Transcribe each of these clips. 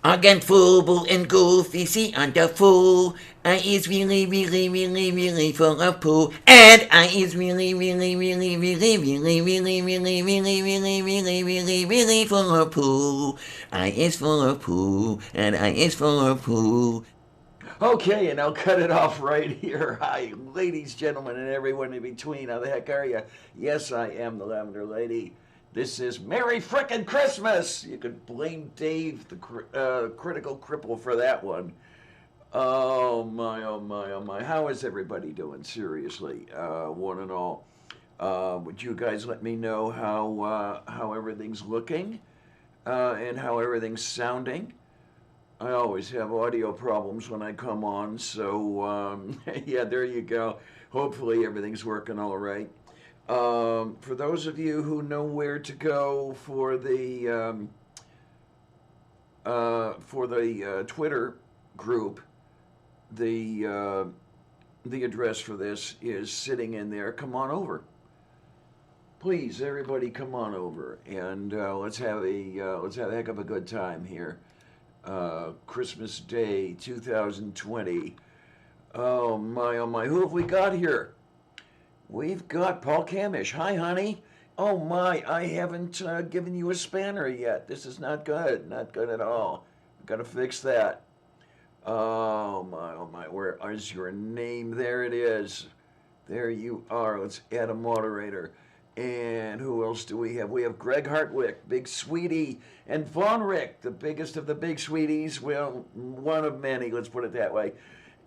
Again, Full and Goofy, see on the fool. I is really, really, really, really full of poo. And I is really, really, really, really, really, really, really, really, really, really, really, really full of poo. I is full of poo, and I is full of poo. Okay, and I'll cut it off right here. Hi, ladies, gentlemen, and everyone in between. How the heck are you? Yes, I am the Lavender Lady. This is Merry Frickin' Christmas! You could blame Dave, the critical cripple, for that one. Oh my, oh my, oh my. How is everybody doing? Seriously, one and all. Would you guys let me know how everything's looking and how everything's sounding? I always have audio problems when I come on, so yeah, there you go. Hopefully everything's working all right. For those of you who know where to go for the Twitter group, the the address for this is sitting in there. Come on over, please, everybody, come on over, and let's have a heck of a good time here. Christmas Day 2020. Oh my, who have we got here? We've got Paul Camish. Hi, honey. Oh my, I haven't given you a spanner yet. This is not good. Not good at all. Gotta fix that. Oh my, where is your name? There it is. There you are. Let's add a moderator. And who else do we have? We have Greg Hartwick, Big Sweetie, and Von Rick, the biggest of the big sweeties. Well, one of many, let's put it that way.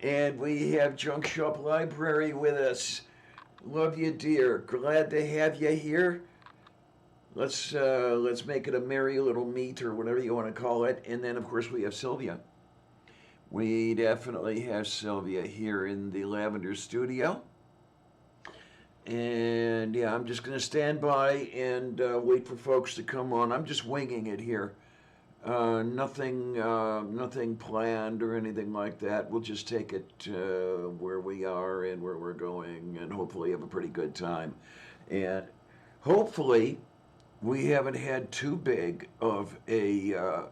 And we have Junk Shop Library with us. Love you, dear. Glad to have you here. Let's make it a merry little meet or whatever you want to call it. And then of course we have Sylvia. We definitely have Sylvia here in the Lavender studio. And yeah, I'm just going to stand by and wait for folks to come on. I'm just winging it here. Nothing planned or anything like that. We'll just take it where we are and where we're going, and hopefully have a pretty good time. And hopefully, we haven't had too big of a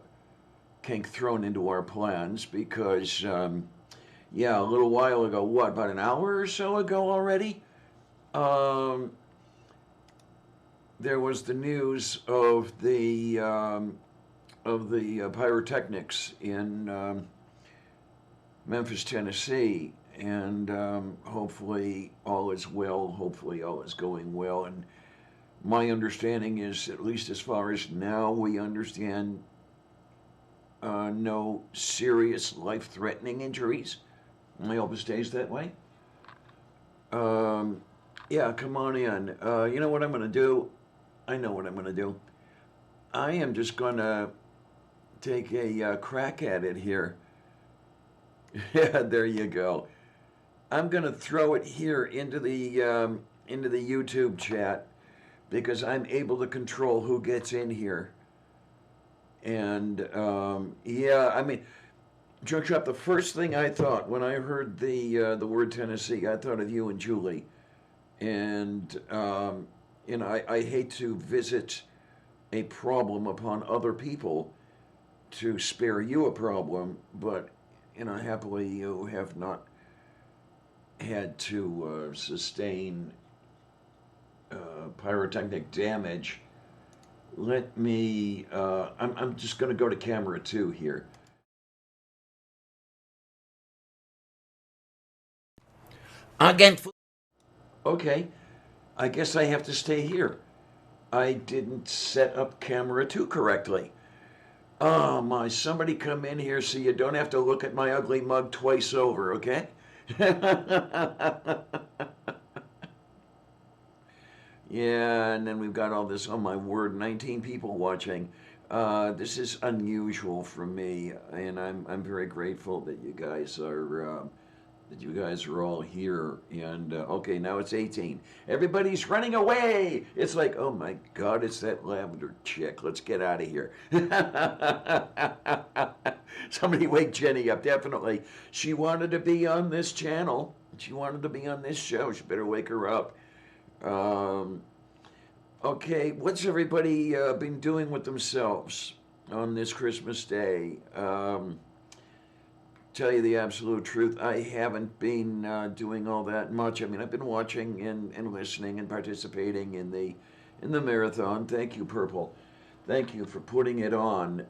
kink thrown into our plans because, yeah, a little while ago, what, about an hour or so ago already? Um, there was the news of the pyrotechnics in Memphis, Tennessee, and hopefully all is well. Hopefully all is going well. And my understanding is, at least as far as now, we understand no serious life-threatening injuries. I hope it stays that way. Um, yeah, come on in. You know what I'm going to do? I know what I'm going to do. I am just going to take a crack at it here. Yeah, there you go. I'm gonna throw it here into the YouTube chat because I'm able to control who gets in here. And yeah, I mean, Junk Shop. The first thing I thought when I heard the word Tennessee, I thought of you and Julie. And I hate to visit a problem upon other people to spare you a problem, but happily you have not had to sustain pyrotechnic damage. Let me. I'm just going to go to camera two here. Again, Okay, I guess I have to stay here. I didn't set up camera two correctly. Oh my, somebody come in here so you don't have to look at my ugly mug twice over, okay? Yeah, and then we've got all this, oh my word, 19 people watching. This is unusual for me, and I'm very grateful that you guys are all here. And okay, now it's 18. Everybody's running away. It's like, oh my God, it's that lavender chick. Let's get out of here. Somebody wake Jenny up, definitely. She wanted to be on this channel. She wanted to be on this show. She better wake her up. Um, okay, what's everybody been doing with themselves? on this Christmas Day. Tell you the absolute truth, I haven't been doing all that much. I mean, I've been watching and listening and participating in the marathon. Thank you, Purple. Thank you for putting it on.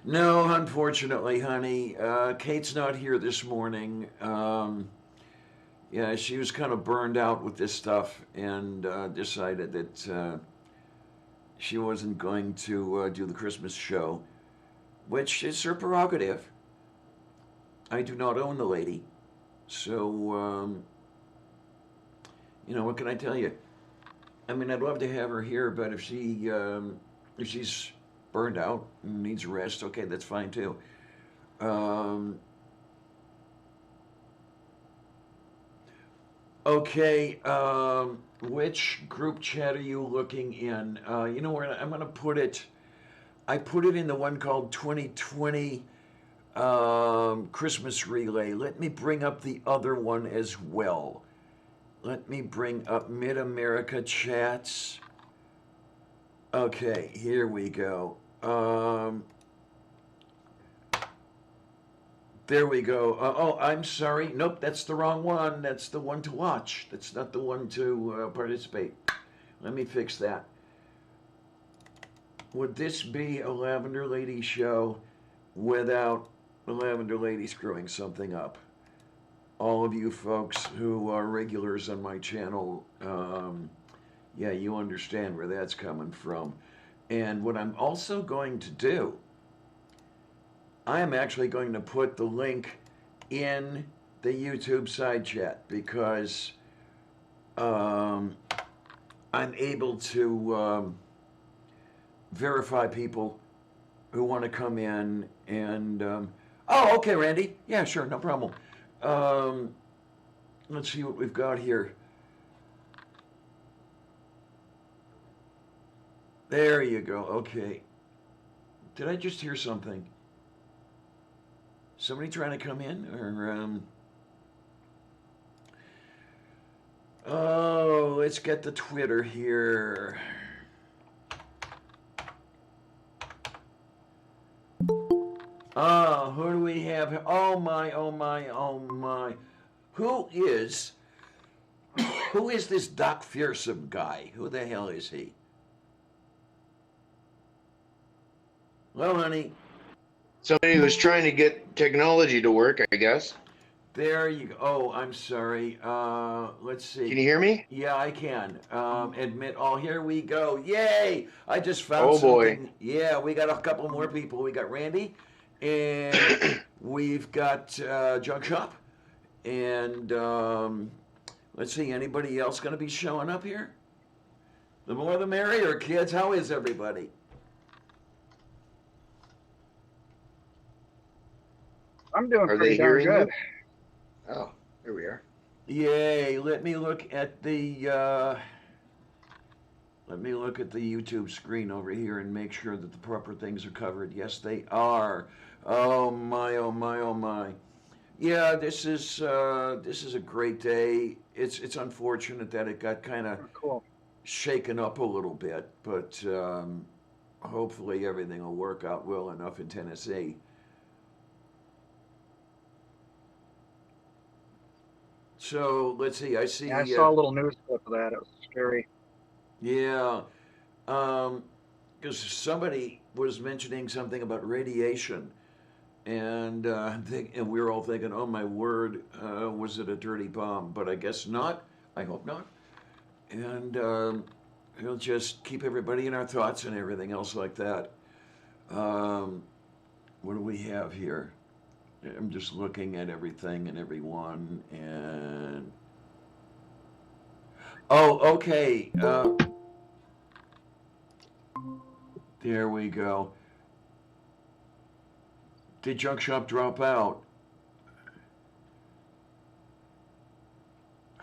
No, unfortunately, honey, Kate's not here this morning. Yeah, she was kind of burned out with this stuff and decided that she wasn't going to do the Christmas show, which is her prerogative. I do not own the lady. So, what can I tell you? I mean, I'd love to have her here, but if she's burned out and needs rest, okay, that's fine too. Um, okay, which group chat are you looking in? You know where I'm gonna put it? I put it in the one called 2020 Christmas Relay. Let me bring up the other one as well. Let me bring up Mid America Chats. Okay, here we go. There we go. Oh, I'm sorry. Nope, that's the wrong one. That's the one to watch. That's not the one to participate. Let me fix that. Would this be a Lavender Lady show without the Lavender Lady screwing something up? All of you folks who are regulars on my channel, yeah, you understand where that's coming from. And what I'm also going to do, I am actually going to put the link in the YouTube side chat because I'm able to verify people who want to come in and oh, okay, Randy, yeah, sure, no problem. Let's see what we've got here. There you go. Okay, did I just hear something? Somebody trying to come in, or oh, let's get the Twitter here. Ah, who do we have here? Oh my, oh my, oh my. Who is who is this Doc Fearsome guy? Who the hell is he? Well, honey, Somebody was trying to get technology to work, I guess. there you go. Oh, I'm sorry. Let's see. Can you hear me? Yeah, I can. Admit. Oh, here we go. Yay! I just found Oh boy. something. Yeah, we got a couple more people. We got Randy, and we've got Junk Shop, and let's see. Anybody else going to be showing up here? The more the merrier, kids. How is everybody? I'm doing Are pretty they darn hearing good. you? Oh, here we are. Yay! Let me look at the YouTube screen over here and make sure that the proper things are covered. Yes, they are. Oh my! Oh my! Oh my! Yeah, this is a great day. It's unfortunate that it got kind of Cool. shaken up a little bit, but hopefully everything will work out well enough in Tennessee. So let's see. I see. Yeah, I saw a little news clip of that. It was scary. Yeah, because somebody was mentioning something about radiation, and and we were all thinking, "Oh my word, was it a dirty bomb?" But I guess not. I hope not. And we'll just keep everybody in our thoughts and everything else like that. What do we have here? I'm just looking at everything and everyone, and oh, okay. There we go. Did Junk Shop drop out?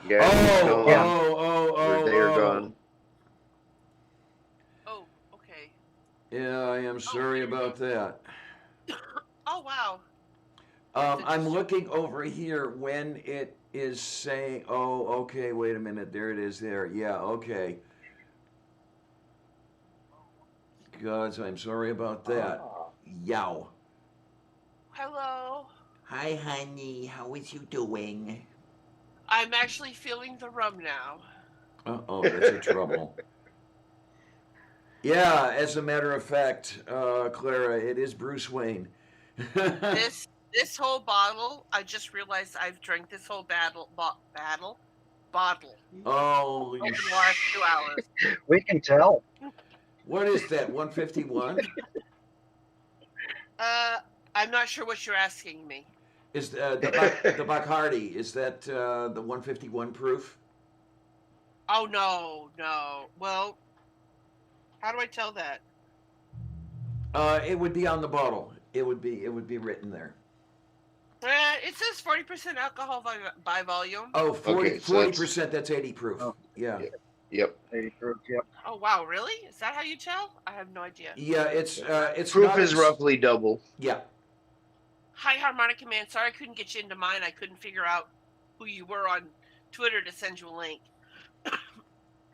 Yeah. Oh, Yeah. They are gone. Oh, okay. Yeah, I am sorry about that. Oh, wow. I'm looking over here when it is saying, oh, okay, wait a minute. There it is there. Yeah, okay. gods, I'm sorry about that. Yow. Hello. Hi, honey. How is you doing? I'm actually feeling the rum now. Uh-oh, that's a trouble. Yeah, as a matter of fact, Clara, it is Bruce Wayne. This whole bottle, I just realized I've drank this whole bottle Holy over the last 2 hours. We can tell. What is that, 151? I'm not sure what you're asking me. Is the Bacardi, is that the 151 proof? Oh no. Well, how do I tell that? It would be on the bottle. It would be written there. It says 40% alcohol by volume. Oh, 40, Okay, so 40%, that's 80 proof. Oh. Yeah. Yep. 80 proof, yep. Oh wow, really? Is that how you tell? I have no idea. Yeah, it's Proof not is roughly double. Yeah. Hi, Harmonica Man. Sorry I couldn't get you into mine. I couldn't figure out who you were on Twitter to send you a link.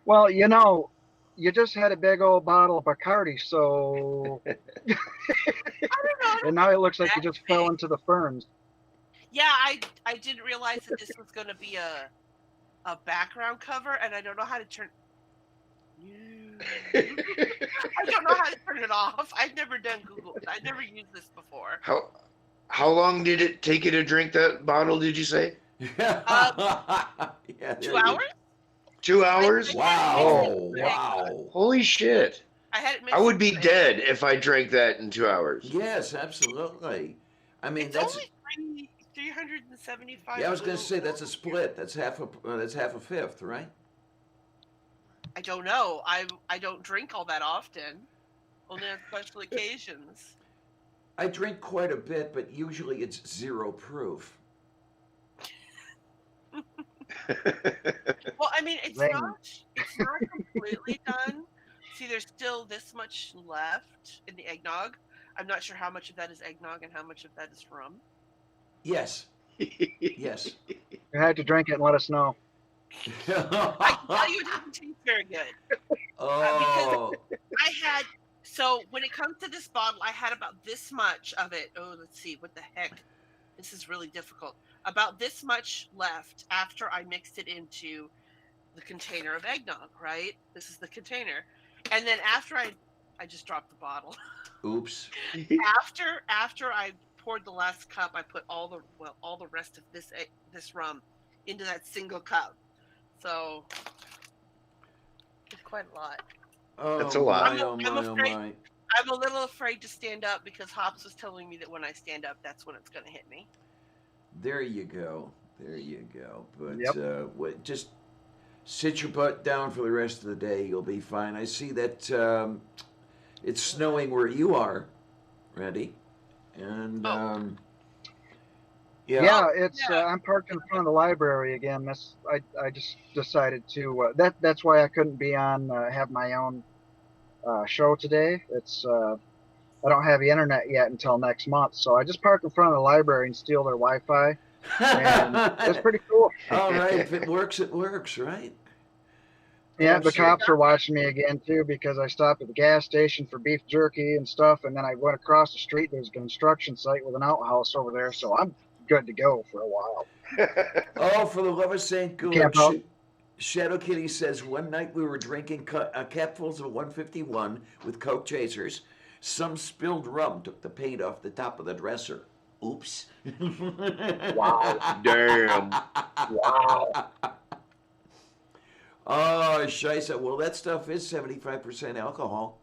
Well, you know, you just had a big old bottle of Bacardi, so I don't know. and now it looks like you just fell into the ferns. Yeah, I didn't realize that this was going to be a background cover, and I don't know how to turn. I don't know how to turn it off. I've never done Google. I've never used this before. How long did it take you to drink that bottle? Did you say Yeah, there 2 you- hours? 2 hours? Wow. Oh, Wow. Holy shit! I had it mixed I would be with- dead if I drank that in 2 hours. Yes, absolutely. I mean, It's that's only 375. yeah. I was going to say that's a split. That's half a fifth, right? I don't know. I don't drink all that often. Only on special occasions. I drink quite a bit, but usually it's 0 proof. Well, I mean, it's Zing. not completely done. See, there's still this much left in the eggnog. I'm not sure how much of that is eggnog and how much of that is rum. Yes. Yes. You had to drink it and let us know. I can tell you it doesn't taste very good. Oh. So when it comes to this bottle, I had about this much of it. Oh, let's see, what the heck? This is really difficult. About this much left after I mixed it into the container of eggnog, right? This is the container. And then after I just dropped the bottle. Oops. After I poured the last cup, I put all the rest of this rum into that single cup. So it's quite a lot. Oh, That's a lot. My, oh, my, I'm oh, afraid- my. I'm a little afraid to stand up because Hops was telling me that when I stand up, that's when it's going to hit me. There you go. There you go. But Yep. just sit your butt down for the rest of the day. You'll be fine. I see that it's snowing where you are, Randy. And Yeah, it's I'm parked in front of the library again. I just decided to that's why I couldn't be on have my own show today. It's I don't have the internet yet until next month, so I just park in front of the library and steal their Wi-Fi, and it's pretty cool. All right. If it works, it works, right? Yeah, the Absolutely. cops are watching me again too because I stopped at the gas station for beef jerky and stuff, and then I went across the street. There's a construction site with an outhouse over there, so I'm good to go for a while. Oh, for the love of Saint Camp George. out. Shadow Kitty says, one night we were drinking capfuls of 151 with Coke chasers. Some spilled rum took the paint off the top of the dresser. Oops. Wow. Damn. Wow. Oh, scheisse. Well, that stuff is 75% alcohol.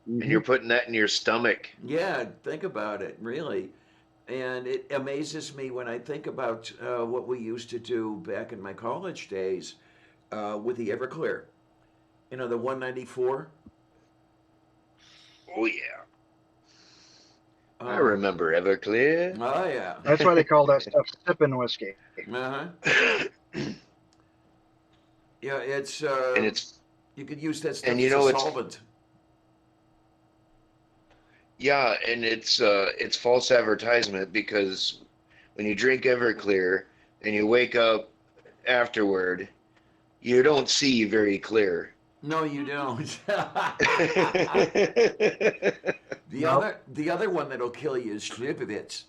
And you're putting that in your stomach. Yeah, think about it, really. And it amazes me when I think about what we used to do back in my college days with the Everclear. You know, the 194. Oh yeah. I remember Everclear. Oh, yeah. That's why they call that stuff sipping whiskey. Uh-huh. Yeah, it's And it's you could use that stuff and you as know a it's solvent. yeah, and it's false advertisement because when you drink Everclear and you wake up afterward, you don't see very clear. No, you don't. Nope. The other one that'll kill you is Slivovitz.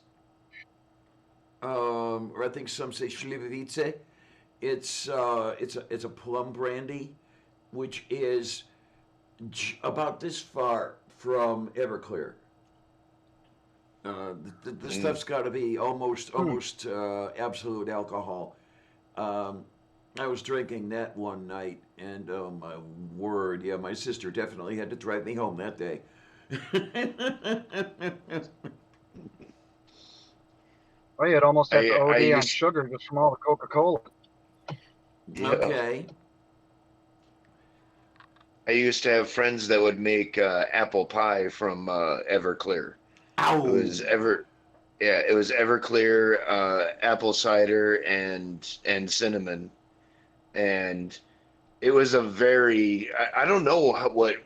Or I think some say Slivovice. It's a plum brandy, which is about this far from Everclear. The stuff's got to be almost absolute alcohol. Um, I was drinking that one night, and oh my word, yeah, my sister definitely had to drive me home that day. Oh, you'd almost have to I OD on used sugar just from all the Coca-Cola. yeah. Okay. I used to have friends that would make apple pie from Everclear. It Ow. was yeah, it was Everclear, apple cider, and cinnamon, and it was a very I don't know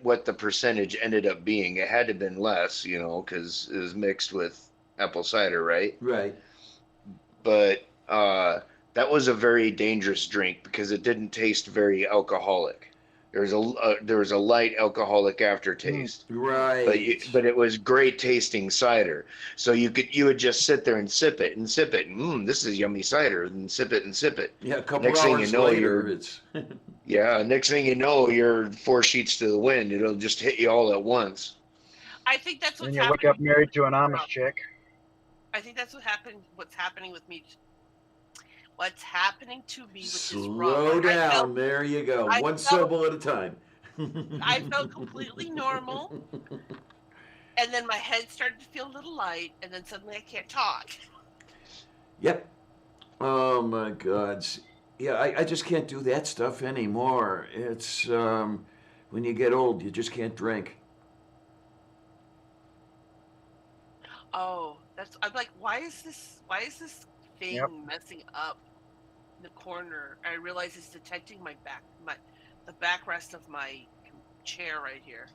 what the percentage ended up being. It had to have been less, because it was mixed with apple cider, right? Right. But that was a very dangerous drink because it didn't taste very alcoholic. There was a light alcoholic Mm. aftertaste, Right. but it was great tasting cider. So you would just sit there and sip it and sip it. This is yummy cider, and sip it and sip it. Yeah, a couple Next thing you hours know, later, it's next thing you know, you're four sheets to the wind. It'll just hit you all at once. I think that's And what's you wake happening. up married to an Amish chick. I think that's what happened. What's happening with me? What's happening to me with this rum? slow down. There you go. I One felt, syllable at a time. I felt completely normal, and then my head started to feel a little light, and then suddenly I can't talk. Yep. Oh my God. Yeah, I just can't do that stuff anymore. It's when you get old, you just can't drink. Oh, I'm like, why is this Yep. thing messing up the corner? I realize it's detecting the backrest of my chair right here.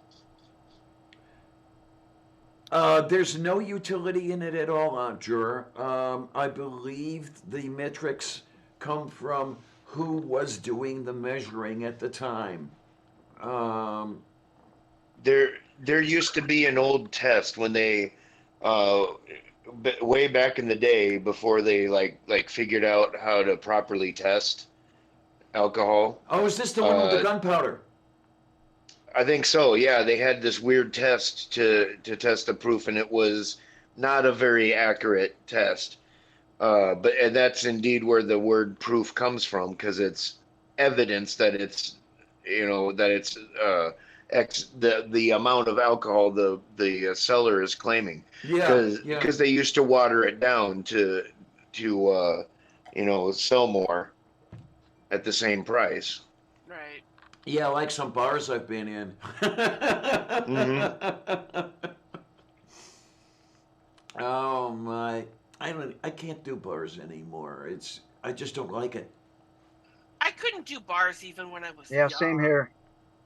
There's no utility in it at all, Aunt Jur. I believe the metrics come from who was doing the measuring at the time. Um, There used to be an old test when they uh way back in the day before they like figured out how to properly test alcohol. oh, is this the one with the uh gunpowder? I think so. Yeah, they had this weird test to test the proof, and it was not a very accurate test. But and that's indeed where the word proof comes from, because it's evidence that it's the amount of alcohol the seller is claiming, Yeah, because yeah. they used to water it down to sell more at the same price. Right. Yeah, like some bars I've been in. Hmm. Oh my. I can't do bars anymore. I just don't like it. I couldn't do bars even when I was Yeah, young. same here.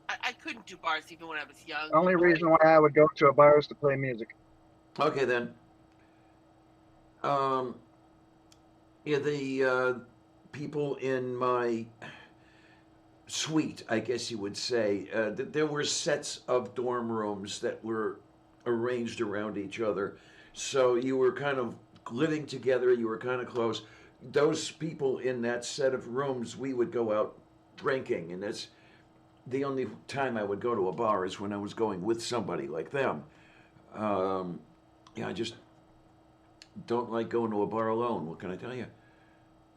I couldn't do bars even when I was young. Only reason why I would go to a bar is to play music. Okay then. Um yeah, the people in my suite, I guess you would say, there were sets of dorm rooms that were arranged around each other. So you were kind of living together, you were kind of close. Those people in that set of rooms, we would go out drinking, and that's the only time I would go to a bar is when I was going with somebody like them. Um, yeah, I just don't like going to a bar alone. What can I tell you?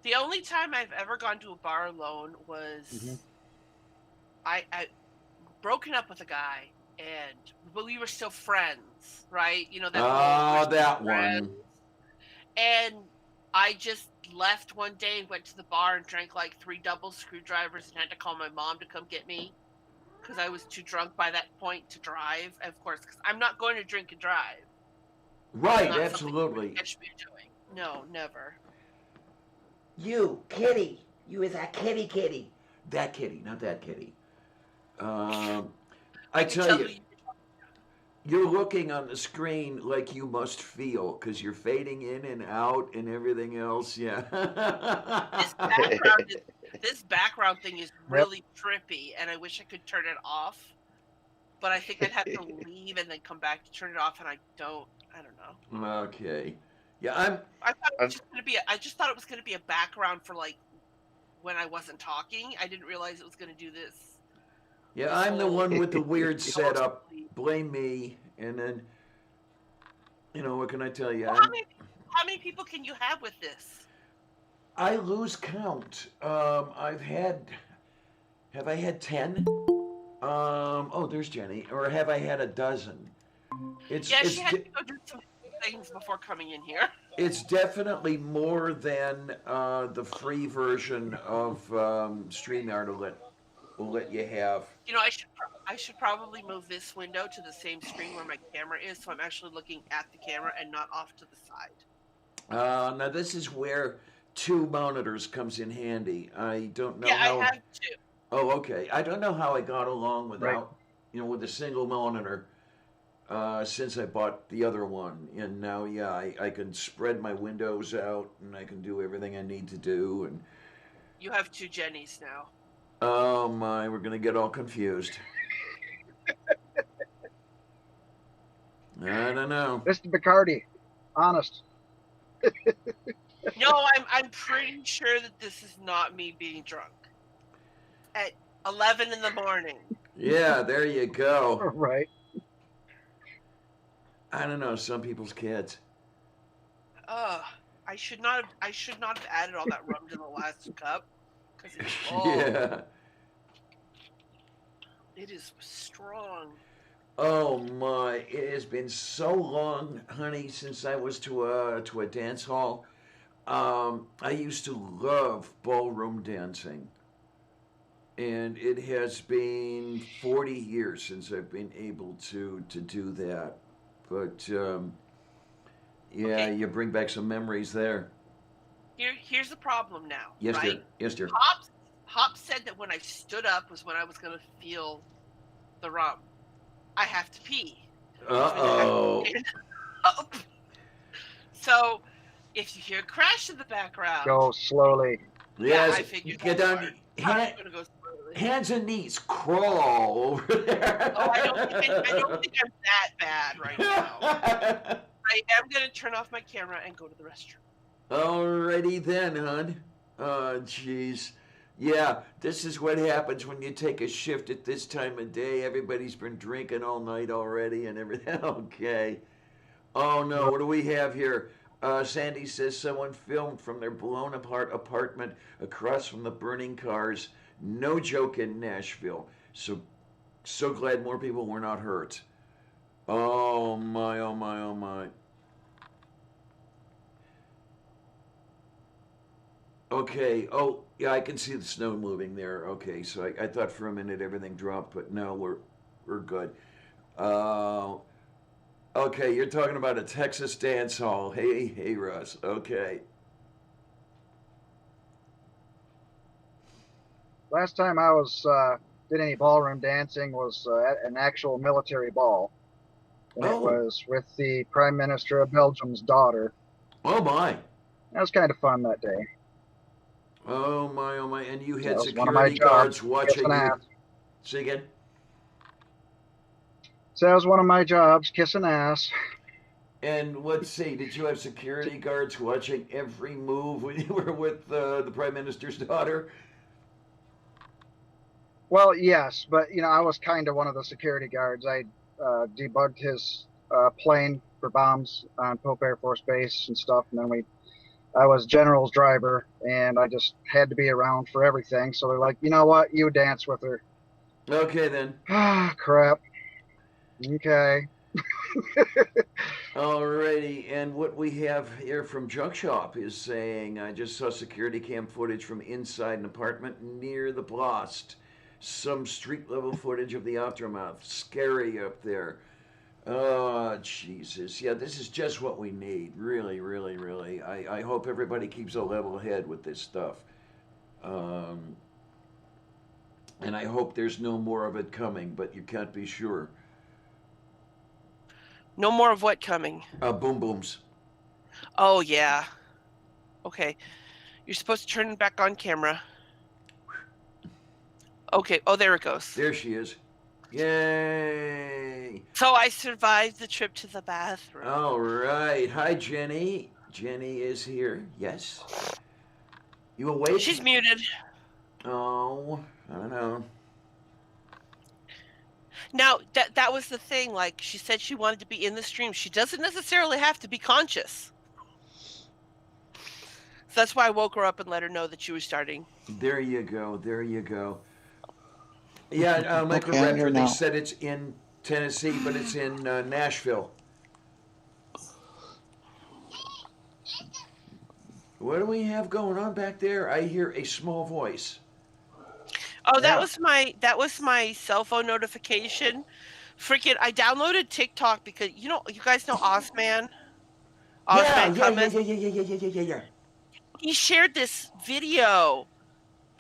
The only time I've ever gone to a bar alone was Mhm. I broken up with a guy, but we were still friends, right? You know that whole we're Ah, still that friends. one. And I just left one day and went to the bar and drank like 3 double screwdrivers and had to call my mom to come get me because I was too drunk by that point to drive. Of course, because I'm not going to drink and drive. That's Right, not something you would absolutely. catch me doing. No, never. You, kitty. You is a kitty. That kitty, not that kitty. Um, I I can tell tell you, who you. you're looking on the screen like you must feel because you're fading in and out and everything else. Yeah. This background is This background thing is really trippy, and I wish I could turn it off. But I think I'd have to leave and then come back to turn it off, and I don't know. Okay. Yeah, I thought it was just gonna be. I just thought it was gonna be a background for like when I wasn't talking. I didn't realize it was gonna do this. I'm the one with the weird Ghost setup. sleep. Blame me. And then, what can I tell you? Well, how many people can you have with this? I lose count. Have I had 10? Oh, there's Jenny. Or have I had a dozen? She had to go do some things before coming in here. It's definitely more than the free version of StreamYard will let you have. I should probably move this window to the same screen where my camera is, so I'm actually looking at the camera and not off to the side. Now this is where 2 monitors comes in handy. I don't know Yeah, how. I have 2. Oh, okay. I don't know how I got along without, with a single monitor since I bought the other one. And now, I can spread my windows out and I can do everything I need to do. And You have 2 Jennys now. oh my, we're gonna get all confused. I don't know. Mr. Bacardi, honest. No, I'm pretty sure that this is not me being drunk at 11 in the morning. Yeah, there you go. Right. I don't know. Some people's kids. I should not have added all that rum to the last cup because Yeah. it is strong. Oh my! It has been so long, honey, since I was to a dance hall. I used to love ballroom dancing, and it has been 40 years since I've been able to do that. But Okay. you bring back some memories there. Here's the problem now. Yes, right? dear. Yes, dear. Hops said that when I stood up was when I was going to feel the rum. I have to pee. Uh-oh. So, if you hear a crash in the background, Go slowly. Yes. I figured Get that down. part. I'm gonna go slowly. Hands and knees, crawl over there. Oh, I don't think I'm that bad right now. I am gonna turn off my camera and go to the restroom. Alrighty then, hon. Oh, jeez. Yeah, this is what happens when you take a shift at this time of day. Everybody's been drinking all night already and everything. Okay. Oh no, what do we have here? Sandy says someone filmed from their blown apart apartment across from the burning cars. No joke in Nashville. So glad more people were not hurt. Oh my, oh my, oh my. Okay. Oh, yeah, I can see the snow moving there. Okay, so I thought for a minute everything dropped, but no, we're good. Uh, okay, you're talking about a Texas dance hall. Hey, Russ. Okay. Last time I was did any ballroom dancing was at an actual military ball, and it was with the Prime Minister of Belgium's daughter. Oh my. That was kind of fun that day. Oh my, oh my. And you had That was one of my security guards jobs, watching kissing you. ass. Say again? So that was one of my jobs, kissing ass. And let's see, did you have security guards watching every move when you were with the Prime Minister's daughter? Well, yes, but I was kind of one of the security guards. I debugged his plane for bombs on Pope Air Force Base and stuff, and then I was General's driver, and I just had to be around for everything. So they're like, you know what? You dance with her. Okay, then. Ah, crap. Okay. Alrighty, and what we have here from Junk Shop is saying, I just saw security cam footage from inside an apartment near the blast. Some street level footage of the aftermath. Scary up there. Oh, Jesus. Yeah, this is just what we need. Really, really, really. I hope everybody keeps a level head with this stuff. And I hope there's no more of it coming, but you can't be sure. No more of what coming? Boom booms. Oh, yeah. Okay. You're supposed to turn it back on camera. Okay. Oh, there it goes. There she is. Yay! So I survived the trip to the bathroom. All right. Hi, Jenny. Jenny is here. Yes. You awake? She's muted. Oh, I don't know. Now that was the thing. Like she said, she wanted to be in the stream. She doesn't necessarily have to be conscious. So that's why I woke her up and let her know that she was starting. There you go. There you go. Yeah, like Okay, I'm here Raptor, they now. said it's in Tennessee, but it's in Nashville. What do we have going on back there? I hear a small voice. Oh, that Yeah. was my cell phone notification. Freaking, I downloaded TikTok because you guys know Osman, Yeah, Osman yeah, yeah, Cummins. yeah, yeah, yeah, yeah, yeah, yeah, yeah. He shared this video.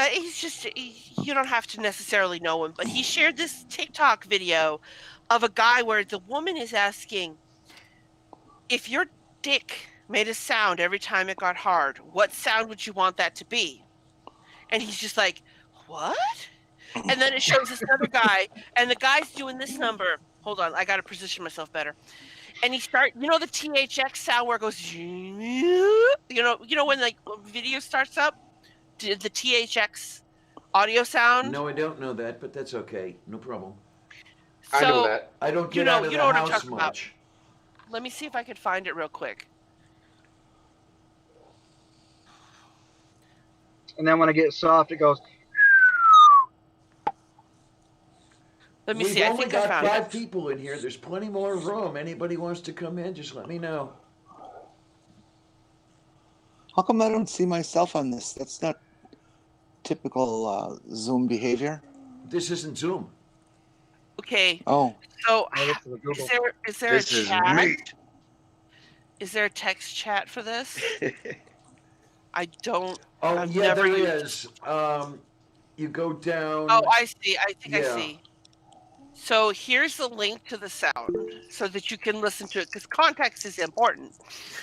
You don't have to necessarily know him, but he shared this TikTok video of a guy where the woman is asking, if your dick made a sound every time it got hard, what sound would you want that to be? And he's just like, what? And then it shows this other guy, and the guy's doing this number. Hold on, I got to position myself better. And he the THX sound where it goes, when like video starts up, the THX audio sound. No, I don't know that, but that's okay. No problem. I know So that. I don't you get know, out of you the know what I'm house talking about. much. Let me see if I can find it real quick. And then when it gets soft, it goes. Let me We've see. I only think I got found 5 it. people in here. There's plenty more room. Anybody wants to come in, just let me know. How come I don't see myself on this? That's not typical Zoom behavior. This isn't Zoom. Okay. Oh, So Oh, this is a Google. is there This a is chat? meat. Is there a text chat for this? I don't. Oh, I've yeah, never there used. is. You go down. Oh, I see. I think I Yeah. see. So here's the link to the sound so that you can listen to it because context is important.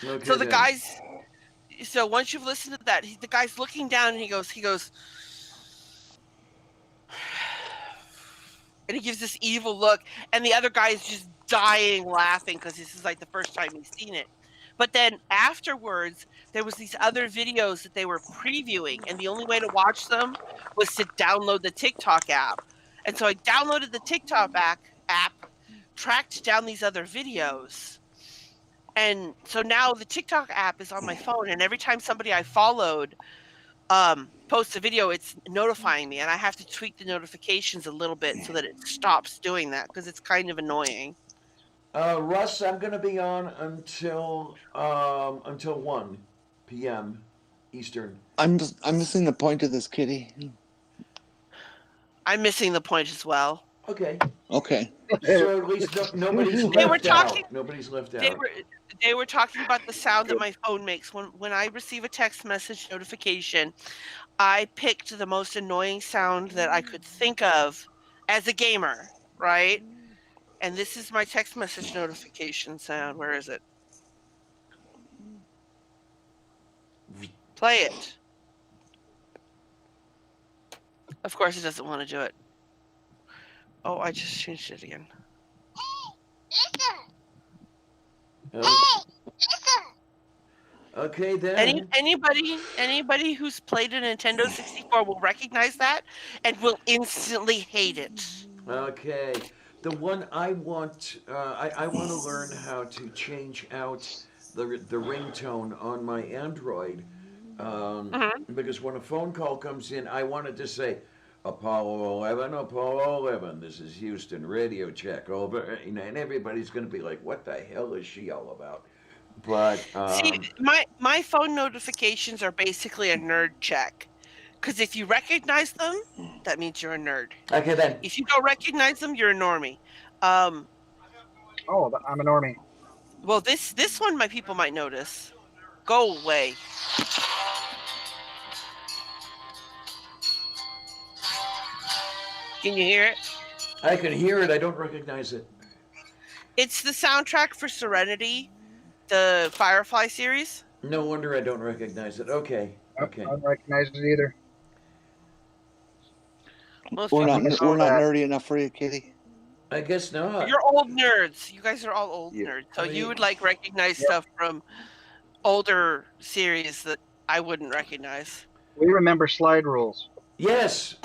Okay, So the then. guy's. So once you've listened to that, the guy's looking down and he goes, and he gives this evil look, and the other guy is just dying laughing because this is like the first time he's seen it. But then afterwards, there was these other videos that they were previewing, and the only way to watch them was to download the TikTok app. And so I downloaded the TikTok app, tracked down these other videos. And so now the TikTok app is on my phone, and every time somebody I followed posts a video, it's notifying me, and I have to tweak the notifications a little bit so that it stops doing that because it's kind of annoying. Russ, I'm going to be on until 1 p.m. Eastern. I'm missing the point of this, Kitty. I'm missing the point as well. Okay. Okay. So at least nobody's They were left talking- out. Nobody's left out. They were talking about the sound that my phone makes when I receive a text message notification. I picked the most annoying sound that I could think of as a gamer, right? And this is my text message notification sound. Where is it? Play it. Of course, it doesn't want to do it. Oh, I just changed it again. Okay, then. Anybody who's played a Nintendo 64 will recognize that and will instantly hate it. Okay. The one I want, I want to learn how to change out the ringtone on my Android. Because when a phone call comes in, I wanted to say, Apollo 11, Apollo 11, this is Houston, radio check, over. And everybody's going to be like, what the hell is she all about? But, See, my phone notifications are basically a nerd check. Because if you recognize them, that means you're a nerd. okay then. If you don't recognize them, you're a normie. Oh, I'm a normie. Well, this one my people might notice. Go away. Can you hear it? I can hear it, I don't recognize it. It's the soundtrack for Serenity, the Firefly series. No wonder I don't recognize it. Okay, okay. I don't recognize it either. Most We're people not don't. nerdy enough for you, Kitty. I guess not. You're old nerds. You guys are all old Yeah. nerds. So I you mean- would like recognize Yep. stuff from older series that I wouldn't recognize. We remember slide rules. Yes.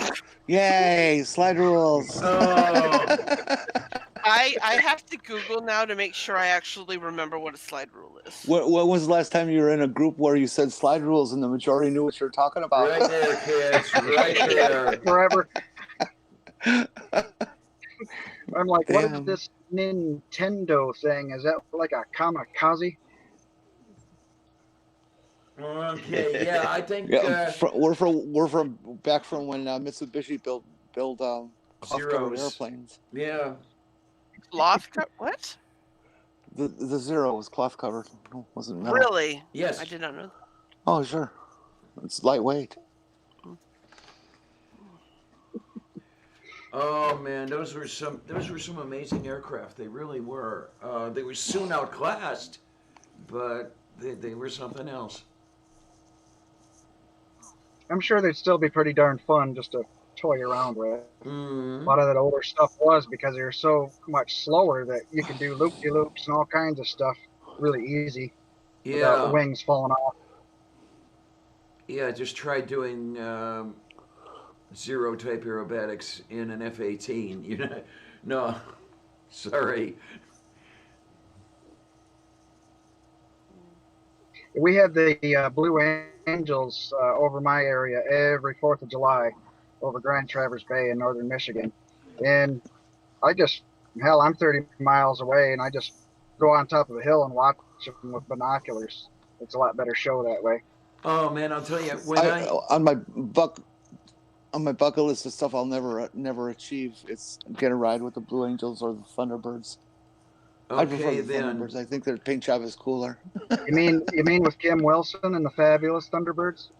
Yay! Slide rules. Oh. I have to Google now to make sure I actually remember what a slide rule is. When was the last time you were in a group where you said slide rules and the majority knew what you were talking about? Right there, kids. Right there. Forever. I'm like, what is Damn. this Nintendo thing? Is that like a kamikaze? Okay. Yeah, I think Yeah, we're from back from when Mitsubishi built cloth covered Zeros. airplanes. Yeah. Cloth what? The Zero was cloth covered. It wasn't metal. Really? Yes. I did not know. Oh sure, it's lightweight. Oh man, those were some amazing aircraft. They really were. They were soon outclassed, but they were something else. I'm sure they'd still be pretty darn fun just to toy around with. A Mm. lot of that older stuff was because they were so much slower that you could do loop-de-loops and all kinds of stuff really easy without the Yeah. wings falling off. Yeah. Just try doing zero type aerobatics in an F-18. You know, no, sorry. We had the Blue Angels over my area every 4th of July over Grand Traverse Bay in northern Michigan. And I'm 30 miles away and I just go on top of a hill and watch them with binoculars. It's a lot better show that way. Oh man, I'll tell you when On my bucket list of stuff I'll never achieve, it's get a ride with the Blue Angels or the Thunderbirds. I prefer okay the then. Thunderbirds. I think their paint job is cooler. You mean with Kim Wilson and the fabulous Thunderbirds?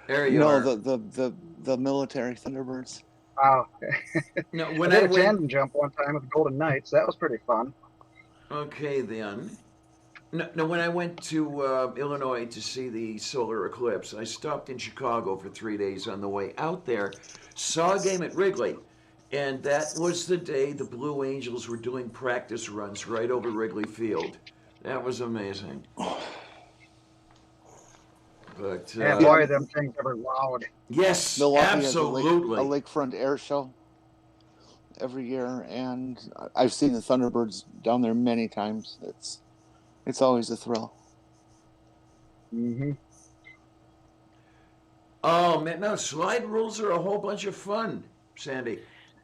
There you No, are. the military Thunderbirds. Wow. No, I when did I a went. tandem jump one time with the Golden Knights. That was pretty fun. Okay then. No, when I went to Illinois to see the solar eclipse, I stopped in Chicago for 3 days on the way out there, saw a game at Wrigley, and that was the day the Blue Angels were doing practice runs right over Wrigley Field. That was amazing. But Man, boy, them things ever loud. yes, Milwaukee has absolutely. a lakefront air show every year, and I've seen the Thunderbirds down there many times. It's always a thrill. Mm-hmm. Oh man, no, slide rules are a whole bunch of fun, Sandy.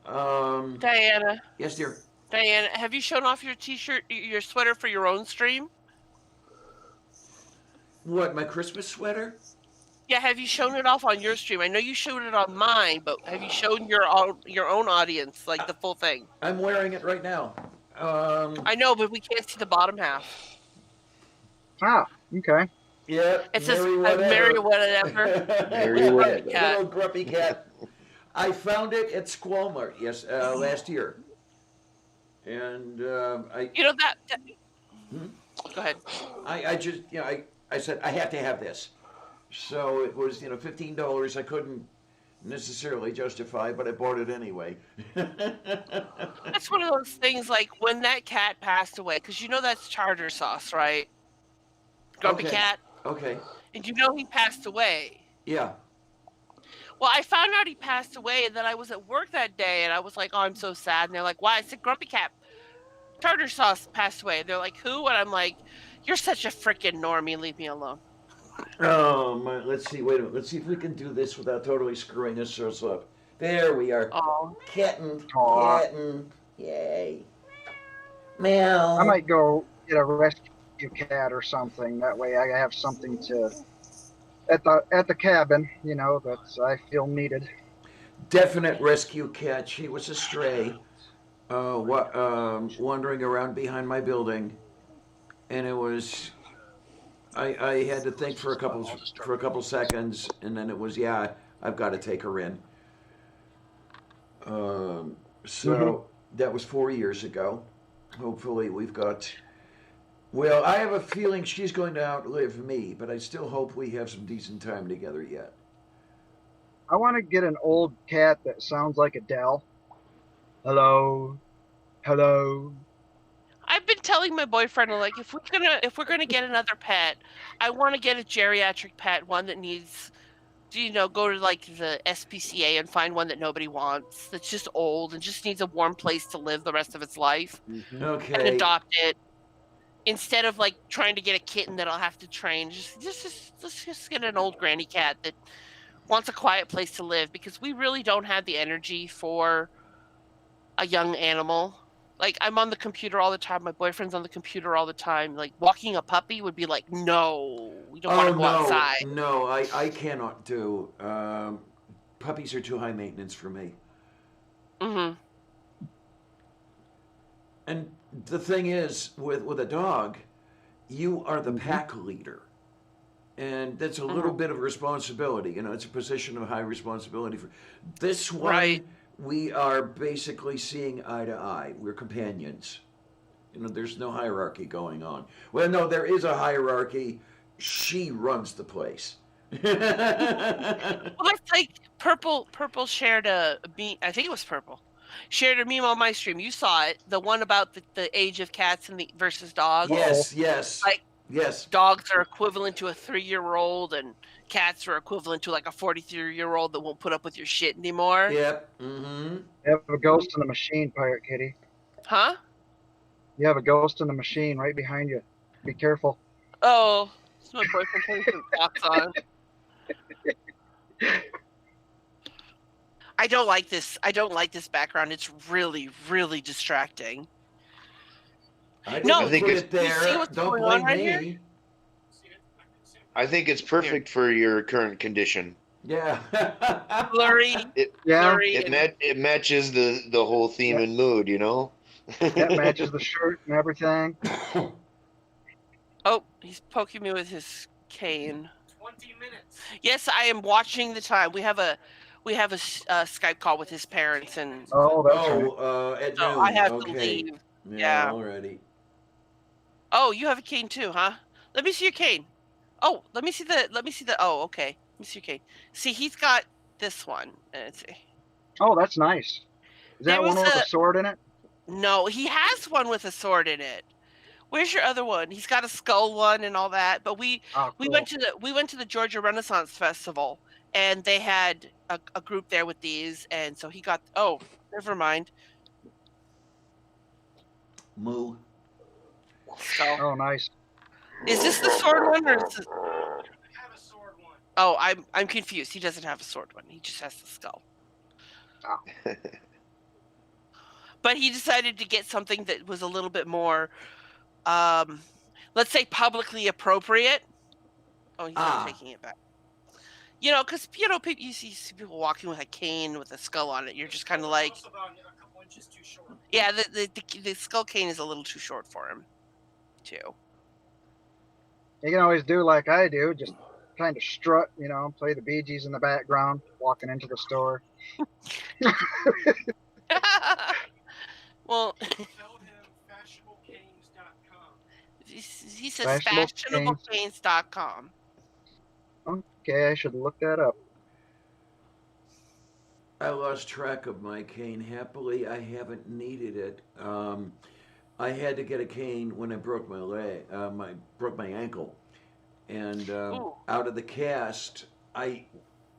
Diana, Yes, dear. have you shown off your t-shirt, your sweater for your own stream? What, my Christmas sweater? Yeah, have you shown it off on your stream? I know you showed it on mine, but have you shown your own audience, like the full thing? I'm wearing it right now. I know, but we can't see the bottom half. Ah, okay. Yeah, It says Merry Merry whatever. Merry whatever. Cat. Little grumpy cat. I found it at Squalmart, yes, last year. And I You know that. Hmm? Go ahead. I just, I said, I have to have this. So it was, $15 I couldn't necessarily justify, but I bought it anyway. That's one of those things like when that cat passed away, because you know that's tartar sauce, right? Grumpy Okay. cat. Okay, And you know he passed away. yeah. Well, I found out he passed away, and then I was at work that day, and I was like, oh, I'm so sad. And they're like, why? I said, Grumpy Cat, tartar sauce passed away. They're like, who? And I'm like, you're such a freaking normie. Leave me alone. Let's see, wait a minute. Let's see if we can do this without totally screwing this up. There we are. Oh, Kitten, Aw. kitten, yay. Meow. I might go get a rescue cat or something. That way I have something to at the cabin, that I feel needed. Definite rescue cat. She was a stray, wandering around behind my building, and it was. I had to think for a couple seconds, and then it was, yeah, I've got to take her in. So that was 4 years ago. Hopefully we've got. Well, I have a feeling she's going to outlive me, but I still hope we have some decent time together yet. I want to get an old cat that sounds like Adele. Hello, hello. I've been telling my boyfriend, like, if we're gonna get another pet, I want to get a geriatric pet, one that needs, go to like the SPCA and find one that nobody wants, that's just old and just needs a warm place to live the rest of its life, and Okay. adopt it instead of like trying to get a kitten that I'll have to train. Let's just get an old granny cat that wants a quiet place to live, because we really don't have the energy for a young animal. Like, I'm on the computer all the time. My boyfriend's on the computer all the time. Like, walking a puppy would be like, no, we don't want to go outside. No, I cannot do. Puppies are too high maintenance for me. Mm-hmm. And the thing is, with a dog, you are the pack leader. And that's a little bit of responsibility. You know, it's a position of high responsibility. For this one, Right. we are basically seeing eye to eye. We're companions. You know, there's no hierarchy going on. Well, no, there is a hierarchy. She runs the place. Well, it's like Purple shared a meme. I think it was Purple. Shared a meme on my stream. You saw it. The one about the age of cats and versus dogs. Yes. Like, yes. dogs are equivalent to a 3-year-old, and cats are equivalent to like a 43-year-old that won't put up with your shit anymore. Yep. Mm-hmm. You have a ghost in the machine, Pirate Kitty. Huh? You have a ghost in the machine right behind you. Be careful. Oh, it's my boyfriend putting some socks on. I don't like this. I don't like this background. It's really, really distracting. I No, think you it there. see what's Don't going on blame right me. here? I think it's perfect for your current condition. Yeah. Blurry, Yeah, blurry. It matches the whole theme and mood, you know. that matches the shirt and everything. Oh, he's poking me with his cane. 20 minutes. Yes, I am watching the time. We have a Skype call with his parents, and Oh, that's right. At so noon. I have okay. to leave. Yeah, Yeah. already. Oh, you have a cane too, huh? Let me see your cane. Oh, let me see the. Oh, okay. Let me see your cane. See, he's got this one. Let's see. Oh, that's nice. Is There that one was with a- a sword in it? No, he has one with a sword in it. Where's your other one? He's got a skull one and all that. But we Oh, cool. went to the Georgia Renaissance Festival, and they had a group there with these, and so he got. Oh, never mind. Moo. Skull. Oh, nice. Is this the sword one, or is this... Oh, I'm confused. He doesn't have a sword one. He just has the skull. Oh. But he decided to get something that was a little bit more, let's say, publicly appropriate. Oh, he's not taking it back. You know, because you see people walking with a cane with a skull on it. You're just kind of like, Also about a couple inches too short. yeah, the skull cane is a little too short for him, too. You can always do like I do, just kind of strut, play the Bee Gees in the background, walking into the store. Well, Tell him fashionablecanes.com. he says Fashionable fashionablecanes.com. Okay, I should look that up. I lost track of my cane. Happily, I haven't needed it. I had to get a cane when I broke my leg. Broke my ankle, and out of the cast,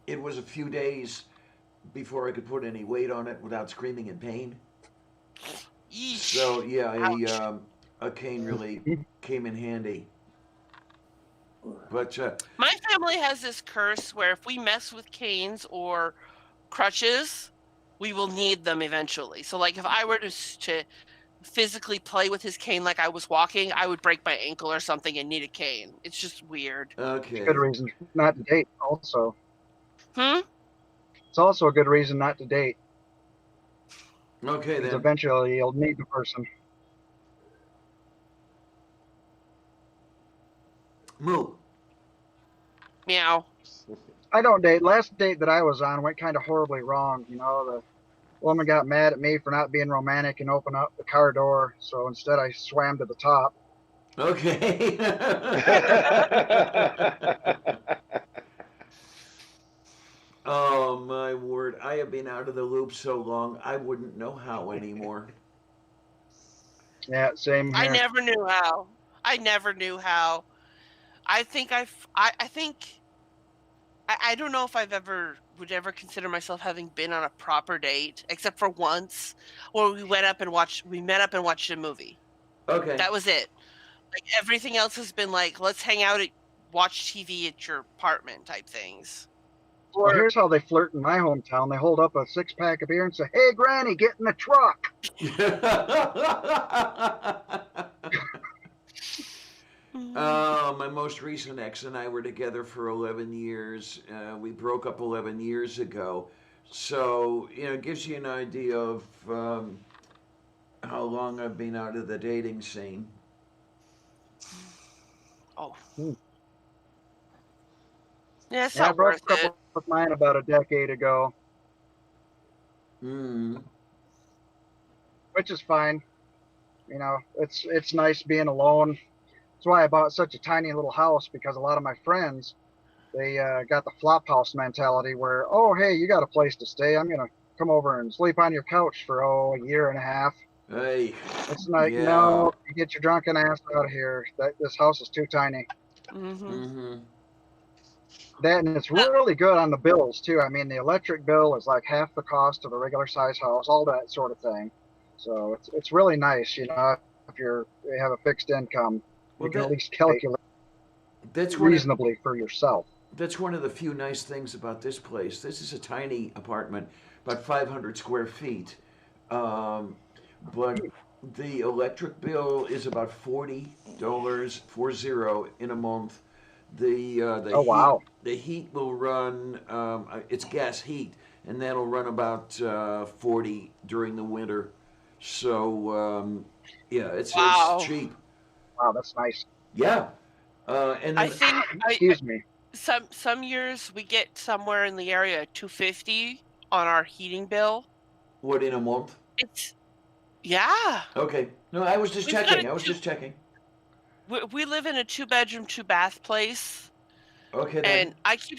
it was a few days before I could put any weight on it without screaming in pain. Yeesh. So yeah, Ouch. a cane really came in handy. But My family has this curse where if we mess with canes or crutches, we will need them eventually. So, like, if I were to physically play with his cane like I was walking, I would break my ankle or something and need a cane. It's just weird. okay. Good reason not to date, also. It's also a good reason not to date, Okay because then. eventually you'll need the person. Moo. Meow. I don't date. Last date that I was on went kind of horribly wrong. The woman got mad at me for not being romantic and opened up the car door. So instead, I swam to the top. Okay. Oh loop so long, I wouldn't know how anymore. Yeah, same I here. never knew how. I never knew how. I think I think I don't know if would ever consider myself having been on a proper date, except for once where we met up and watched a movie. Okay. That was it. Like everything else has been like, let's hang out at watch TV at your apartment type things. Well, Or here's how they flirt in my hometown. They hold up a 6-pack of beer and say, "Hey, Granny, get in the truck." My most recent ex and I were together for 11 years. We broke up 11 years ago. So, it gives you an idea of how long I've been out of the dating scene. oh, Hmm. yeah, it's Yeah, I not broke worth up it. with mine about a decade ago, Mm. which is fine. It's nice being alone. That's why I bought such a tiny little house, because a lot of my friends, they got the flop house mentality where, oh, hey, you got a place to stay. I'm gonna come over and sleep on your couch for a year and a half. Hey, It's like, yeah. no, you get your drunken ass out of here. This house is too tiny. Hmm. Mm-hmm. That, and it's really good on the bills too. I mean, the electric bill is like half the cost of a regular size house, all that sort of thing. So it's really nice, if you have a fixed income, you Well, can at least calculate that's one of reasonably for yourself. that's one of the few nice things about this place. This is a tiny apartment, about 500 square feet, um, but the electric bill is about $40, 40 in a month. The Oh heat wow. the heat will run. It's gas heat, and that'll run about 40 during the winter. So yeah, it's Wow. cheap. Wow, that's nice. Yeah, and I then think Excuse me. some years we get somewhere in the area of 250 on our heating bill. what in a month? It's yeah. Okay. No, I was just We've got a checking. I was two. just checking. We live in a 2 bedroom, 2 bath place, Okay then. and I keep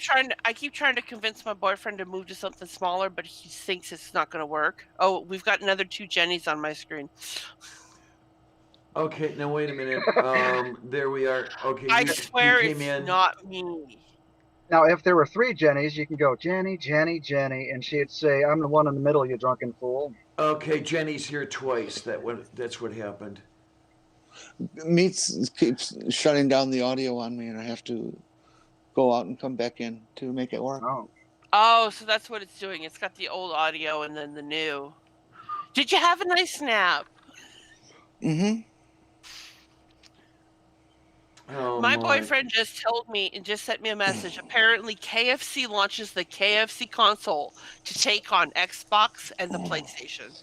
trying to convince my boyfriend to move to something smaller, but he thinks it's not going to work. Oh, we've got another two Jennies on my screen. Okay, now wait a minute. There we are. Okay, I you swear came it's in. not me. Now, if there were 3 Jennies, you can go Jenny, Jenny, Jenny, and she'd say, "I'm the one in the middle, you drunken fool." Okay, Jenny's here twice. That's what happened. Meats keeps shutting down the audio on me, and I have to go out and come back in to make it work. Oh, Oh, so that's what it's doing. It's got the old audio and then the new. Did you have a nice nap? Mm-hmm. Oh My my. boyfriend just told me and just sent me a message. Apparently, KFC launches the KFC console to take on Xbox and the PlayStation.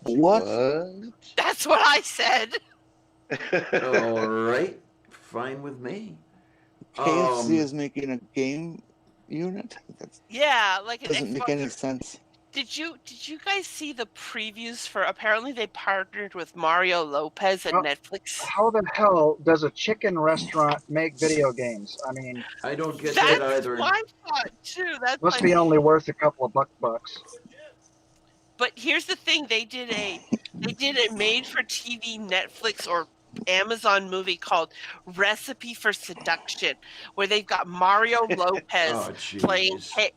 What? What? That's what I said. All right. Fine with me. KFC Um. is making a game unit? That Yeah, like an doesn't make any Xbox. sense. Did you guys see the previews for? Apparently, they partnered with Mario Lopez and how, Netflix. how the hell does a chicken restaurant make video games? I mean, I don't get that That's either. my thought too. That's must like, be only worth a couple of bucks. but here's the thing: they did a made-for-TV Netflix or Amazon movie called Recipe for Seduction, where they've got Mario Lopez Oh playing jeez.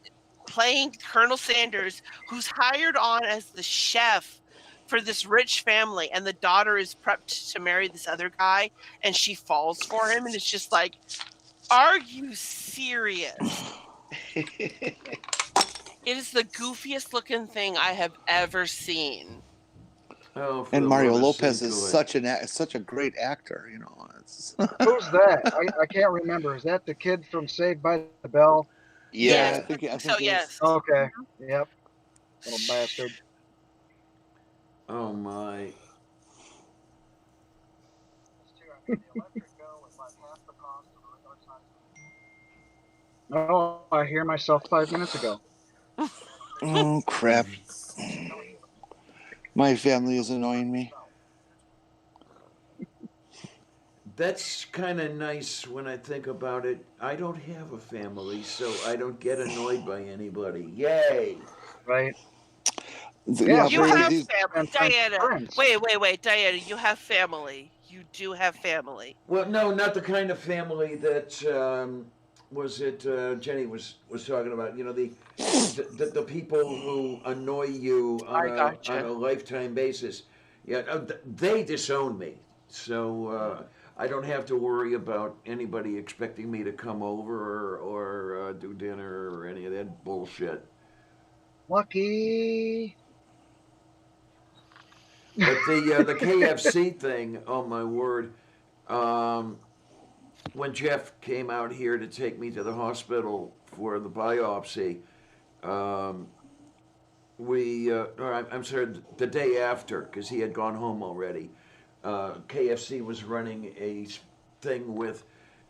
playing Colonel Sanders, who's hired on as the chef for this rich family, and the daughter is prepped to marry this other guy, and she falls for him, and it's just like, are you serious? It is the goofiest looking thing I have ever seen. Oh, for And the Mario love of Lopez St. is Good. such a great actor, you know. It's Who's that? I can't remember. Is that the kid from Saved by the Bell? Yes, yeah, Yeah. I I think so. think it is. Yes. Okay. Yep. Little bastard. Oh my. Oh, I hear myself 5 minutes ago. Oh crap! My family is annoying me. That's kind of nice when I think about it. I don't have a family, so I don't get annoyed by anybody. Yay! right? Yeah, You but have these, family, And friends with Diana. friends. Wait, Diana. You have family. You do have family. Well, no, not the kind of family that was it. Jenny was talking about. You know, the people who annoy you I on gotcha. a lifetime basis. Yeah, they disown me, so I don't have to worry about anybody expecting me to come over or do dinner or any of that bullshit. Lucky. But the KFC thing, oh my word. Um, when Jeff came out here to take me to the hospital for the biopsy, um, I'm sorry, the day after, because he had gone home already, KFC was running a thing with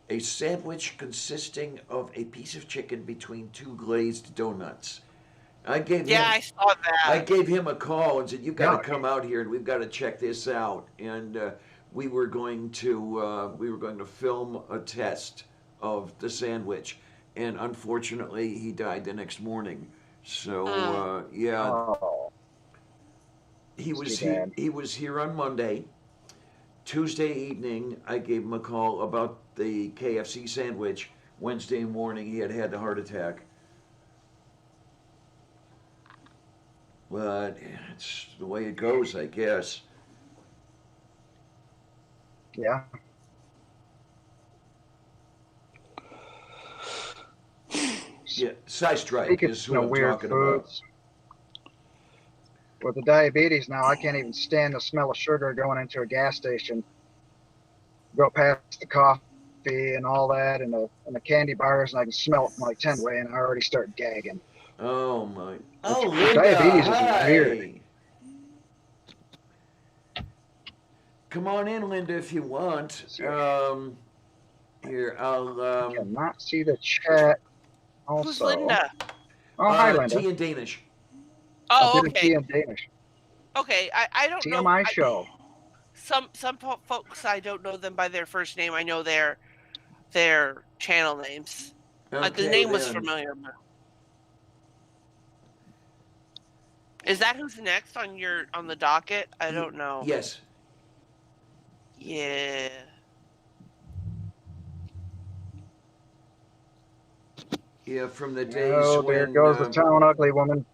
a sandwich consisting of a piece of chicken between two glazed donuts. I gave Yeah, him I saw I that. gave him a call and said, "You've got to Yuck. come out here and we've got to check this out." And we were going to film a test of the sandwich, and unfortunately, he died the next morning. So Mm. yeah, Oh, he it's too was here. bad. He was here on Monday. Tuesday evening, I gave him a call about the KFC sandwich. Wednesday morning, he had had a heart attack. But it's the way it goes, I guess. Yeah. Yeah, Strike Speaking is who of I'm weird talking about. foods, with the diabetes now, I can't even stand the smell of sugar going into a gas station. Go past the coffee and all that, and the candy bars, and I can smell it from like 10 away, and I already start gagging. Oh my. It's, Oh, Linda, diabetes is weird. hi. Come on in, Linda, if you want. Let's see. Here, I'll I cannot see the chat. Who's Also, Linda? oh hi Linda. tea and Danish. I'll Oh, do the okay. tea in Danish. Okay. I don't know. TMI show. Some folks I don't know them by their first name. I know their channel names. The Okay name was then. familiar. Is that who's next on the docket? I don't know. Yes. Yeah. Yeah, from the days Oh, there when goes the town ugly woman.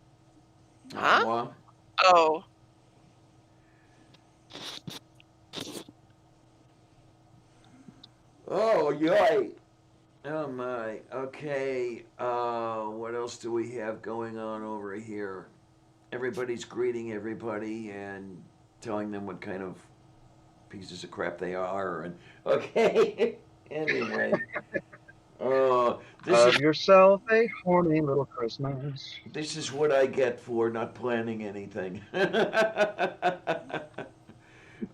Huh? well, Oh. oh yay. Oh my. Okay. What else do we have going on over here? Everybody's greeting everybody and telling them what kind of pieces of crap they are. And okay. Anyway, this Have is yourself a horny little Christmas. this is what I get for not planning anything.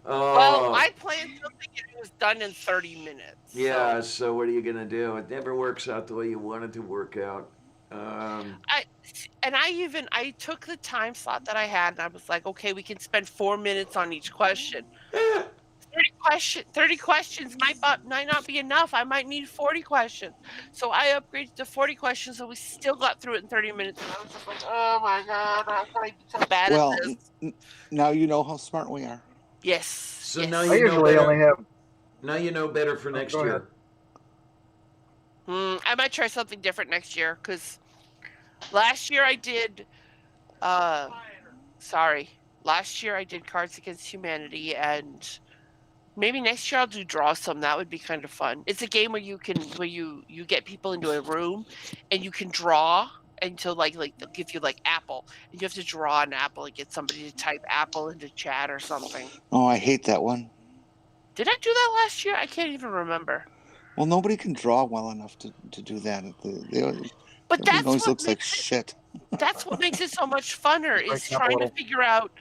Well, uh, I planned something and it was done in 30 minutes. yeah. So So what are you gonna do? It never works out the way you want it to work out. Um, I took the time slot that I had and I was like, okay, we can spend 4 minutes on each question. 30 questions might not be enough. I might need 40 questions. So I upgraded to 40 questions and we still got through it in 30 minutes. And I was just like, oh my God, I'm going to be so bad well, at this. now you know how smart we are. Yes. So yes. now I you know usually better. only have. Now you know better for Oh, next go ahead. year. I might try something different next year because last year I did last year I did Cards Against Humanity, and maybe next year I'll do Draw Some. That would be kind of fun. It's a game where you get people into a room and you can draw until like they'll give you like apple, and you have to draw an apple and get somebody to type apple into chat or something. Oh, I hate that one. Did I do that last year? I can't even remember. Well, nobody can draw well enough to do that. But Everything that's always what looks like makes it shit. that's what makes it so much funner is Breaking up a trying to little. figure out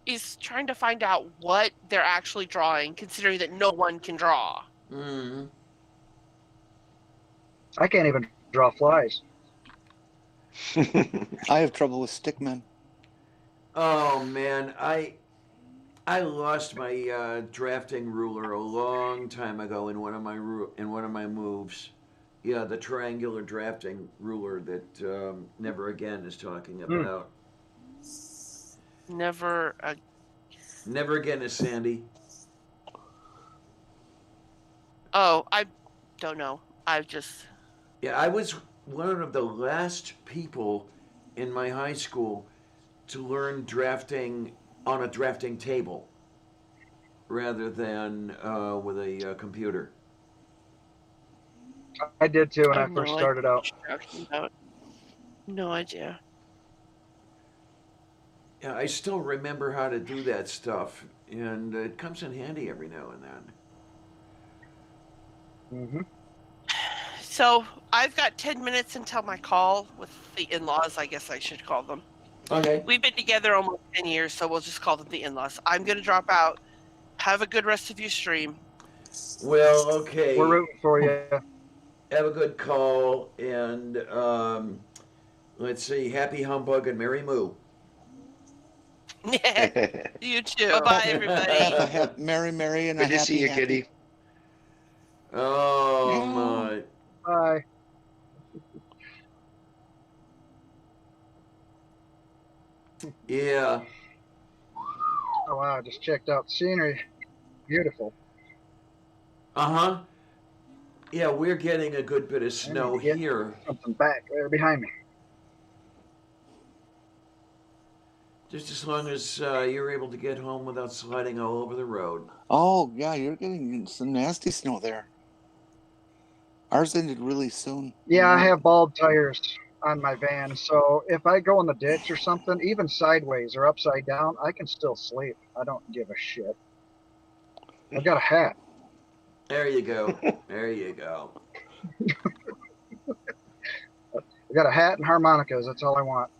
is trying to find out what they're actually drawing, considering that no one can draw. Mm. I can't even draw flies. I have trouble with stickmen. Oh man, I lost my drafting ruler a long time ago in one of my moves. Yeah, the triangular drafting ruler that Never Again is talking about. Never. Never again is Sandy. Oh, I don't know. I just. Yeah, I was one of the last people in my high school to learn drafting on a drafting table rather than with a computer. I did too when I I have no first idea started what out. you're talking about. No idea. Yeah, I still remember how to do that stuff, and it comes in handy every now and then. Hmm. So I've got 10 minutes until my call with the in-laws, I guess I should call them. Okay. We've been together almost 10 years, so we'll just call them the in-laws. I'm going to drop out. Have a good rest of your stream. Well, We're okay. rooting for you. Have a good call, and let's see. Happy humbug and Merry Moo. You too. Bye-bye, everybody. Have a Mary, and a Good to see happy, you, happy. Kitty. Oh my. Bye. Yeah. Oh wow, I just checked out the scenery. Beautiful. Uh-huh. Yeah, we're getting a good bit of I need snow to get here. something back there behind me. Just as long as you're able to get home without sliding all over the road. Oh, yeah, you're getting some nasty snow there. Ours ended really soon. Yeah, I have bald tires on my van, so if I go in the ditch or something, even sideways or upside down, I can still sleep. I don't give a shit. I've got a hat. There you go. There you go. I got a hat and harmonicas. That's all I want.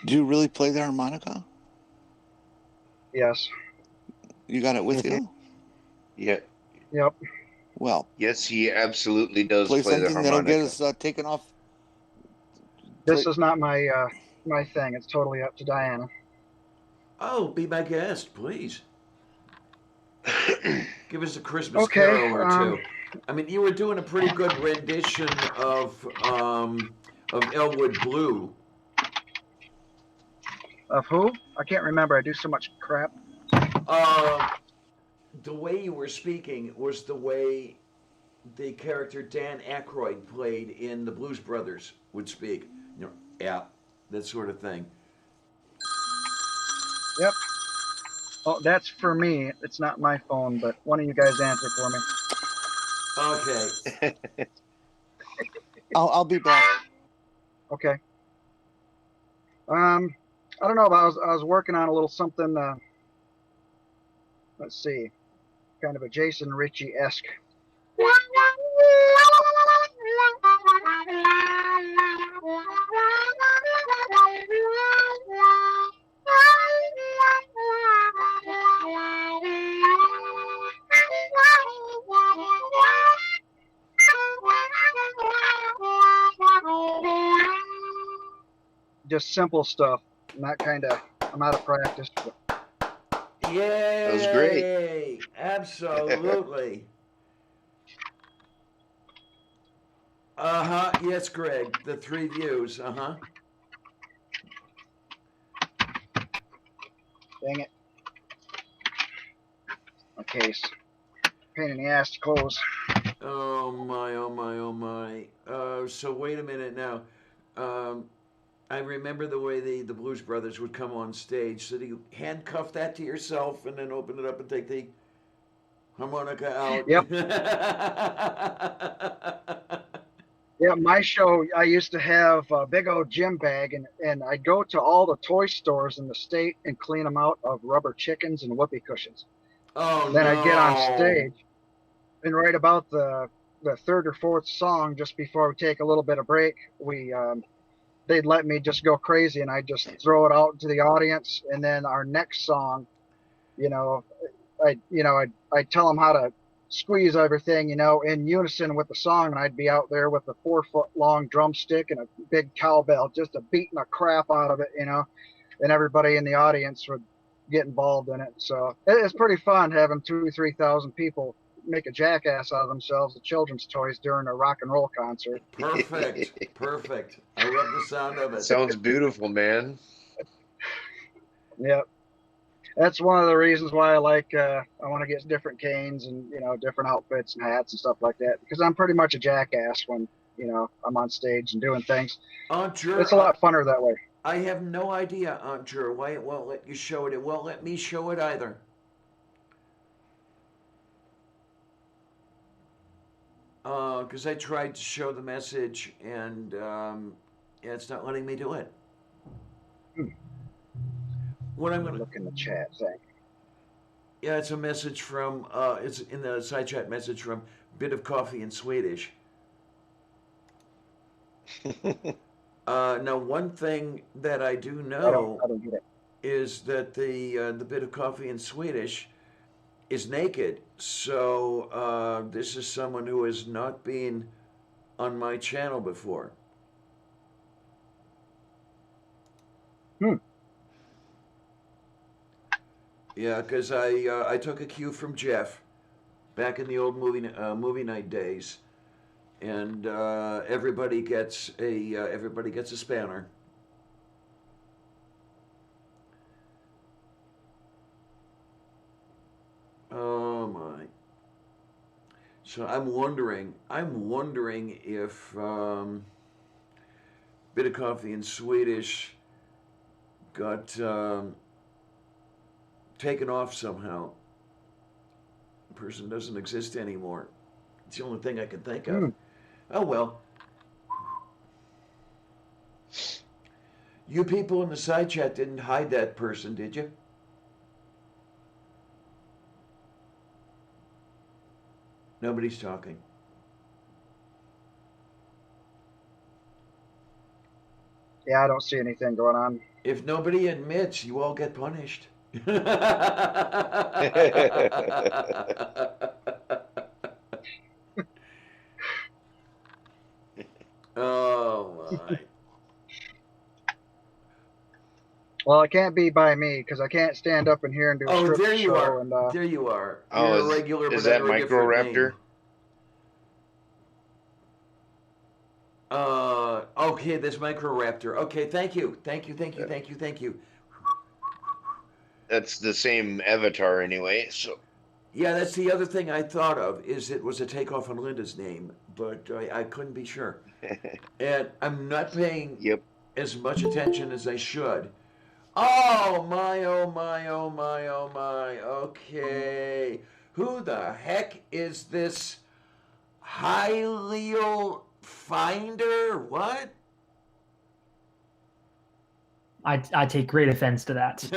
Do you really play the harmonica? Yes. You got it with you? Yeah. Yep. Well, Yes, he absolutely does play play the something that'll harmonica. get us taken off. This is not my my thing. It's totally up to Diana. Oh, be my guest, please. Give us a Christmas Okay, carol or two. I mean, you were doing a pretty good rendition of Elwood Blue. Of who? I can't remember. I do so much crap. The way you were speaking was the way the character Dan Aykroyd played in the Blues Brothers would speak. You know, yeah, that sort of thing. Yep. Oh, that's for me. It's not my phone, but one of you guys answer for me. Okay. I'll be back. Okay. I don't know. But I was working on a little something. Let's see, kind of a Jason Ritchie-esque. Just simple stuff. Not kind of. I'm out of practice. But Yay! That was great. Absolutely. Uh-huh. Yes, Greg. The three views. Uh-huh. dang it. My case. Pain in the ass to close. Oh my, oh my, oh my. So wait a minute now. I remember the way the Blues Brothers would come on stage. So you handcuff that to yourself and then open it up and take the harmonica out. Yep. Yeah, my show, I used to have a big old gym bag, and I'd go to all the toy stores in the state and clean them out of rubber chickens and whoopee cushions. Oh Then no. I'd get on stage, and right about the third or fourth song, just before we take a little bit of break, they'd let me just go crazy, and I'd just throw it out to the audience. And then our next song, I'd tell them how to squeeze everything, in unison with the song, and I'd be out there with a 4-foot-long drumstick and a big cowbell, just beating the crap out of it, and everybody in the audience would get involved in it. So it's pretty fun having 2,000-3,000 people make a jackass out of themselves with children's toys during a rock and roll concert. Perfect. Perfect. I love the sound of it. Sounds beautiful, man. Yep. That's one of the reasons why I like. I want to get different canes and different outfits and hats and stuff like that because I'm pretty much a jackass when I'm on stage and doing things. Aunt It's Jer, a lot funner that way. I have no idea, Aunt Jer, why it won't let you show it. It won't let me show it either. Because I tried to show the message and yeah, it's not letting me do it. What I'm gonna Look in the chat thing. Yeah, it's a message from it's in the side chat message from Bit of Coffee in Swedish. Now, one thing that I do know I don't get it. is that the Bit of Coffee in Swedish is naked. So this is someone who has not been on my channel before. Yeah, because I took a cue from Jeff back in the old movie night days, and everybody gets a spanner. Oh my! So I'm wondering if Bit of Coffee in Swedish got taken off somehow. The person doesn't exist anymore. It's the only thing I can think of. Oh well. You people in the side chat didn't hide that person, did you? Nobody's talking. Yeah, I don't see anything going on. If nobody admits, you all get punished. Oh my. Well, it can't be by me because I can't stand up in here and do a Oh, strip there you show. are. And There you are. Oh, You're a regular, is but that under a different Microraptor? name. Okay, this Microraptor. Okay, thank you. Thank you. That's the same avatar anyway. So Yeah, that's the other thing I thought of is it was a takeoff on Linda's name, but I couldn't be sure. And I'm not paying yep. as much attention as I should. Oh my, oh my, oh my, oh my. Okay. Who the heck is this Hylial Finder? What? I take great offense to that.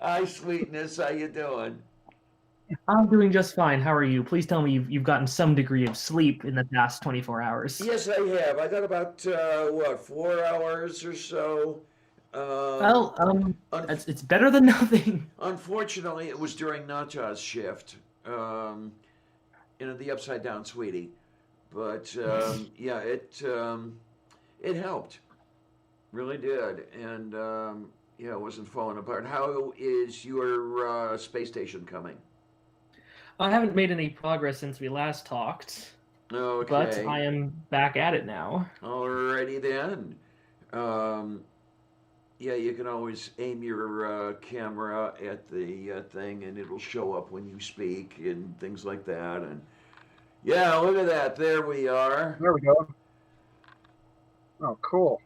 Hi, sweetness. How you doing? I'm doing just fine. How are you? Please tell me you've gotten some degree of sleep in the past 24 hours. Yes, I have. I got about 4 hours or so. Well, it's better than nothing. Unfortunately, it was during Nacha's shift. The upside down sweetie, but yeah, it helped, really did, and yeah, it wasn't falling apart. How is your space station coming? I haven't made any progress since we last talked, Okay. but I am back at it now. Alrighty then. Yeah, you can always aim your camera at the thing, and it'll show up when you speak and things like that. And yeah, look at that. There we are. there we go. Oh, cool.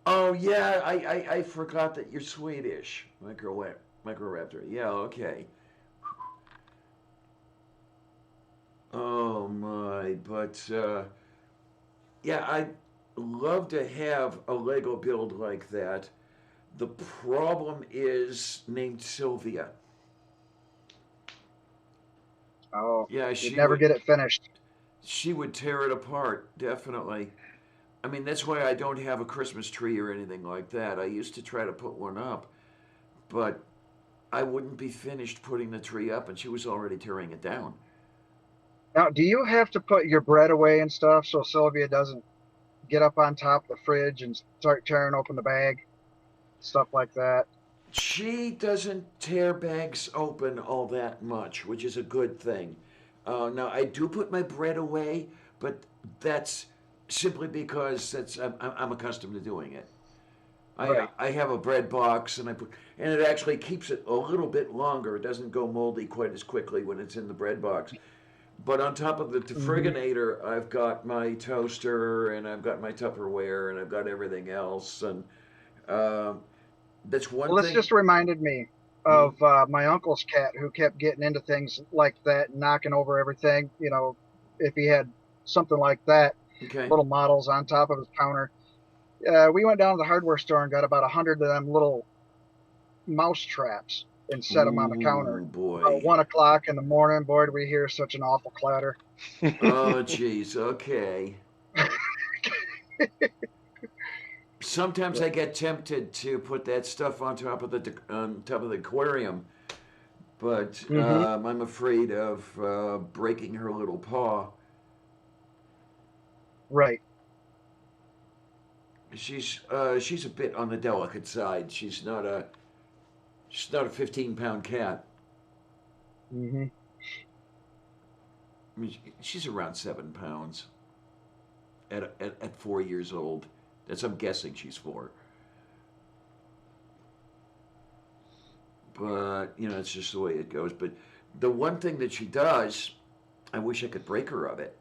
Oh yeah, I forgot that you're Swedish. Microraptor. Yeah, okay. Oh my, but yeah, I'd love to have a Lego build like that. The problem is named Sylvia. Oh, Yeah, you'd never get it finished. She would tear it apart, definitely. I mean, that's why I don't have a Christmas tree or anything like that. I used to try to put one up, but I wouldn't be finished putting the tree up, and she was already tearing it down. Now, do you have to put your bread away and stuff so Sylvia doesn't get up on top of the fridge and start tearing open the bag? Stuff like that. She doesn't tear bags open all that much, which is a good thing. Now, I do put my bread away, but that's simply because I'm accustomed to doing it. Right. I have a bread box and and it actually keeps it a little bit longer. It doesn't go moldy quite as quickly when it's in the bread box. But on top of the Hmm. defriginator, I've got my toaster and I've got my Tupperware and I've got everything else. And uh, that's one Well, this thing. just reminded me Hmm? of my uncle's cat who kept getting into things like that, knocking over everything. If he had something like that, Okay. little models on top of his counter. We went down to the hardware store and got about 100 of them little mouse traps and set them on the counter. Ooh, About boy. 1 o'clock in the morning, boy, did we hear such an awful clatter. Oh, jeez. Okay. Sometimes I get tempted to put that stuff on top of the aquarium, but Hmm. I'm afraid of breaking her little paw. Right. She's a bit on the delicate side. She's not a 15-pound cat. Hmm. I mean, she's around 7 pounds at 4 years old. That's I'm guessing she's 4. But it's just the way it goes. But the one thing that she does, I wish I could break her of it.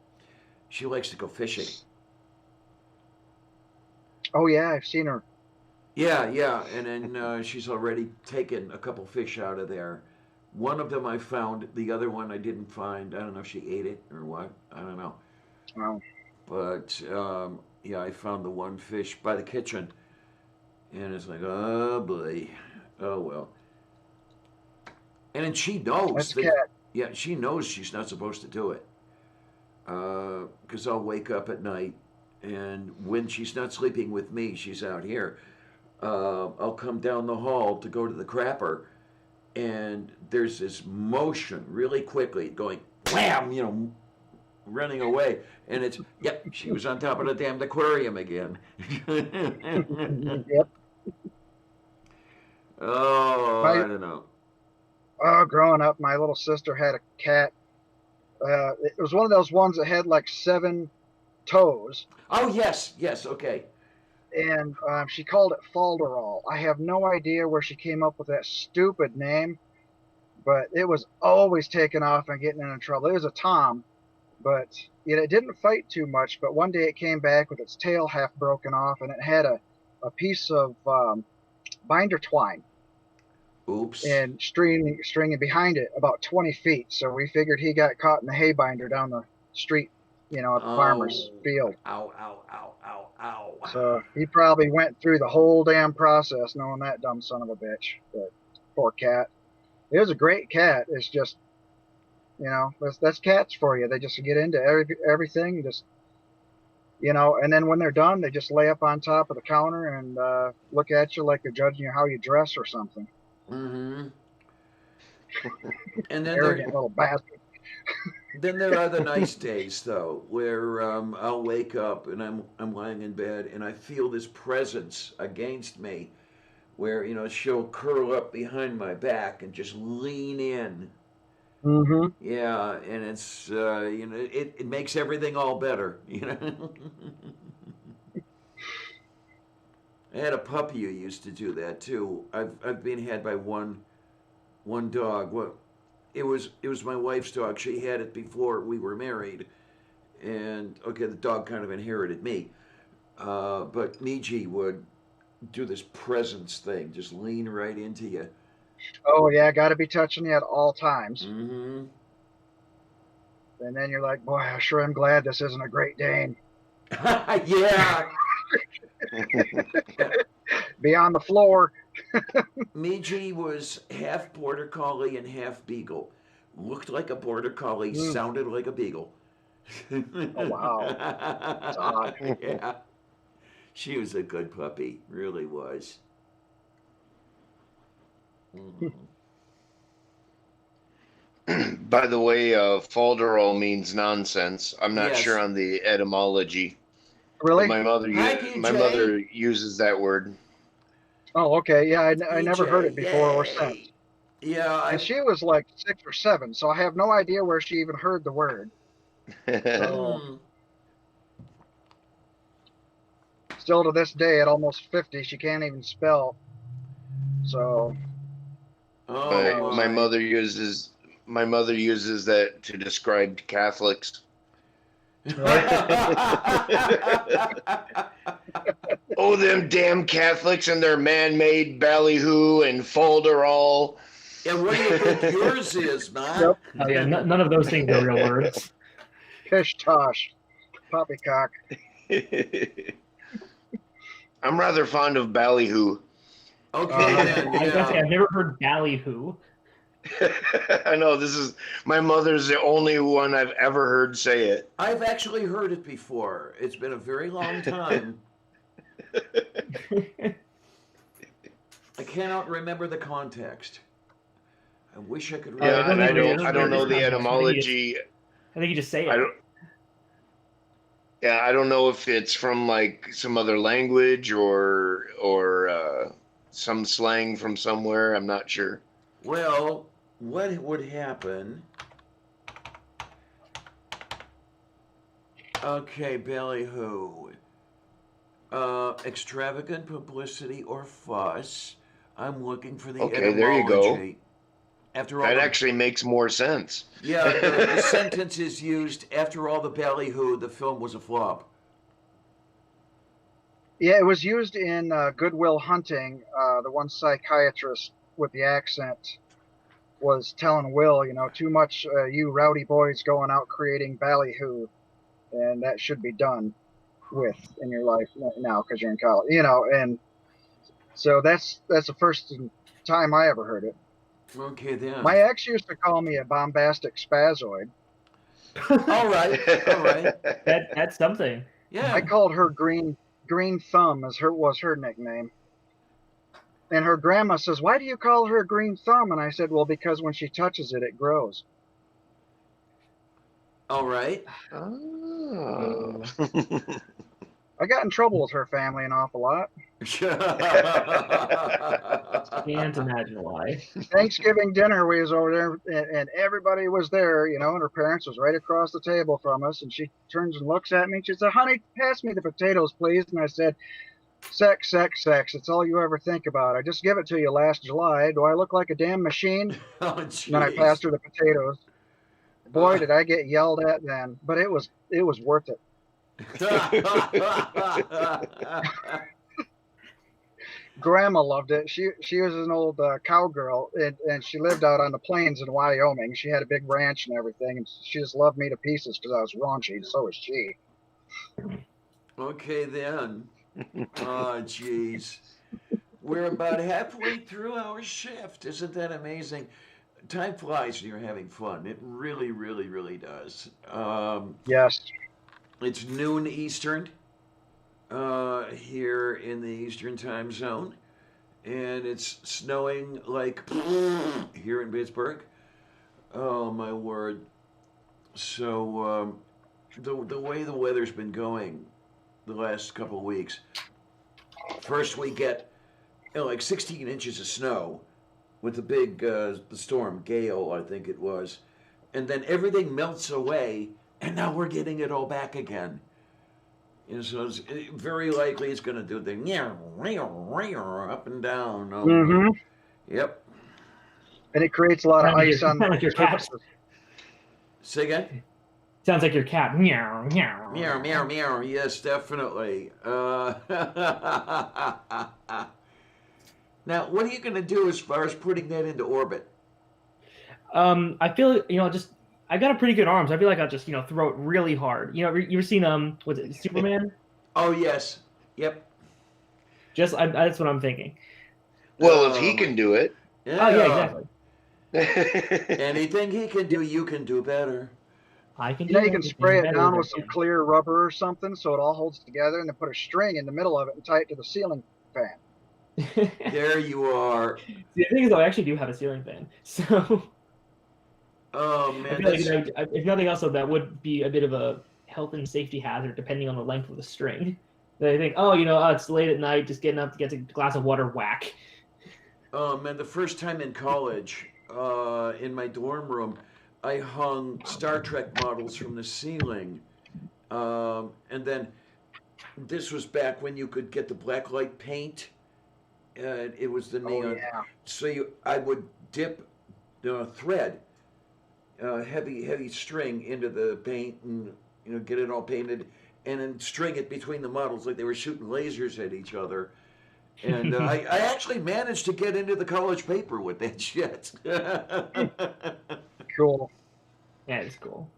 She likes to go fishing. Oh yeah, I've seen her. Yeah, yeah, and then she's already taken a couple fish out of there. One of them I found, the other one I didn't find. I don't know if she ate it or what. I don't know. Wow. But yeah, I found the one fish by the kitchen, and it's like, oh boy, oh well. And then she knows That's a that, cat. yeah, she knows she's not supposed to do it. Because I'll wake up at night, and when she's not sleeping with me, she's out here. I'll come down the hall to go to the crapper, and there's this motion really quickly going wham, running away, and it's yep, she was on top of the damned aquarium again. Yep. Oh, My I don't know. growing up, my little sister had a cat. It was one of those ones that had like 7 toes, Oh yes, yes, okay. and she called it Falderall. I have no idea where she came up with that stupid name, but it was always taking off and getting into trouble. It was a Tom, but it didn't fight too much. But one day it came back with its tail half broken off, and it had a piece of binder twine Oops. and stringing behind it about 20 feet. So we figured he got caught in the hay binder down the street, at the Oh, farmer's field. ow, ow, ow, ow, ow. So he probably went through the whole damn process knowing that dumb son of a bitch. But poor cat. It was a great cat. It's just, that's cats for you. They just get into everything, just, and then when they're done, they just lay up on top of the counter and look at you like they're judging you how you dress or something. Mm-hmm. And Arrogant little bastard. then there are the nice days though, where I'll wake up and I'm lying in bed and I feel this presence against me, where she'll curl up behind my back and just lean in. Mm-hmm. Yeah, and it's it makes everything all better. I had a puppy who used to do that too. I've been had by one dog. Well, it was my wife's dog. She had it before we were married, and okay, the dog kind of inherited me. But Miji would do this presence thing, just lean right into you. Oh yeah, got to be touching you at all times. Mm-hmm. And then you're like, boy, I sure am glad this isn't a Great Dane. Yeah. Be on the floor. Miji was half border collie and half beagle. Looked like a border collie, Mm. sounded like a beagle. Oh wow, it's odd. Yeah, she was a good puppy, really was. Mhm. By the way, falderall means nonsense. I'm not sure Yes. on the etymology, but Really? my mother Hi, my mother PJ. uses that word. Oh okay. Yeah, I never heard PJ, it before or yay. since. Yeah, And I. she was like 6 or 7, so I have no idea where she even heard the word. So Mm, still to this day, at almost 50, she can't even spell. So, Oh My my. mother uses that to describe Catholics. Oh, them damn Catholics and their man-made ballyhoo and folderol. And what do you think yours is, Matt? Yep. Oh yeah, none of those things are real words. pish tosh, poppycock. I'm rather fond of ballyhoo. Okay, then, I gotta say, yeah. I've never heard ballyhoo. I know my mother's the only one I've ever heard say it. I've actually heard it before. It's been a very long time. I cannot remember the context. I wish I could Yeah, remember. and I really don't know the context. etymology. I think you just say it. I don't. Yeah, I don't know if it's from like some other language or some slang from somewhere. I'm not sure. Well, what would happen? Okay, ballyhoo. Extravagant publicity or fuss. I'm looking for the Okay, there you go. etymology. After all, That actually makes more sense. yeah, the sentence is used. After all the ballyhoo, the film was a flop. Yeah, it was used in Good Will Hunting. The one psychiatrist with the accent was telling Will, too much you rowdy boys going out creating ballyhoo, and that should be done with in your life now because you're in college, and so that's the first time I ever heard it. Okay, then. My ex used to call me a bombastic spazoid. All right, all right. That's something. Yeah. I called her Green Thumb was her nickname. And her grandma says, "Why do you call her Green Thumb?" And I said, "Well, because when she touches it, it grows." All right. Oh. I got in trouble with her family an awful lot. Can't imagine why. Thanksgiving dinner, we was over there, and everybody was there, and her parents was right across the table from us. And she turns and looks at me, and she said, "Honey, pass me the potatoes, please." And I said, "Sex, sex, sex. It's all you ever think about. I just give it to you last July. Do I look like a damn machine?" Oh, And then I passed her the potatoes. Boy, did I get yelled at then, but it was worth it. Grandma loved it. She was an old cowgirl, and she lived out on the plains in Wyoming. She had a big ranch and everything, and she just loved me to pieces because I was raunchy. So was she. Okay, then. Oh, jeez. We're about halfway through our shift. Isn't that amazing? Time flies when you're having fun. It really, really, really does. Yes. It's noon Eastern here in the Eastern time zone, and it's snowing like here in Pittsburgh. Oh, my word. So, the way the weather's been going the last couple of weeks, first we get like 16 inches of snow with the big the storm Gale, I think it was, and then everything melts away, and now we're getting it all back again. So it's very likely it's going to do the up and down. Oh, Mm-hmm. Yep. And it creates a lot of ice on Sound like your cat. surfaces. Say again? Sounds like your cat. Meow, meow. Meow, meow, meow. Yes, definitely. Now, what are you going to do as far as putting that into orbit? I feel just I got a pretty good arms. I feel like I'll just throw it really hard. You ever seen was it Superman? Oh, yes. Yep. That's what I'm thinking. Well, if he can do it. Yeah. Oh yeah, exactly. Anything he can do, you can do better. I can. You can everything spray it better down than with some him. clear rubber or something so it all holds together, and then put a string in the middle of it and tie it to the ceiling fan. There you are. The thing is, though, I actually do have a ceiling fan, so Oh, I man. feel like if nothing else, though, that would be a bit of a health and safety hazard depending on the length of the string. They think, it's late at night, just getting up to get a glass of water, whack. Oh, man, the first time in college, in my dorm room, I hung Star Trek models from the ceiling. And then this was back when you could get the black light paint. It was the Oh neon. yeah. So I would dip thread, heavy string into the paint, and get it all painted, and then string it between the models like they were shooting lasers at each other. And I actually managed to get into the college paper with that shit. Cool. Yeah, it's cool.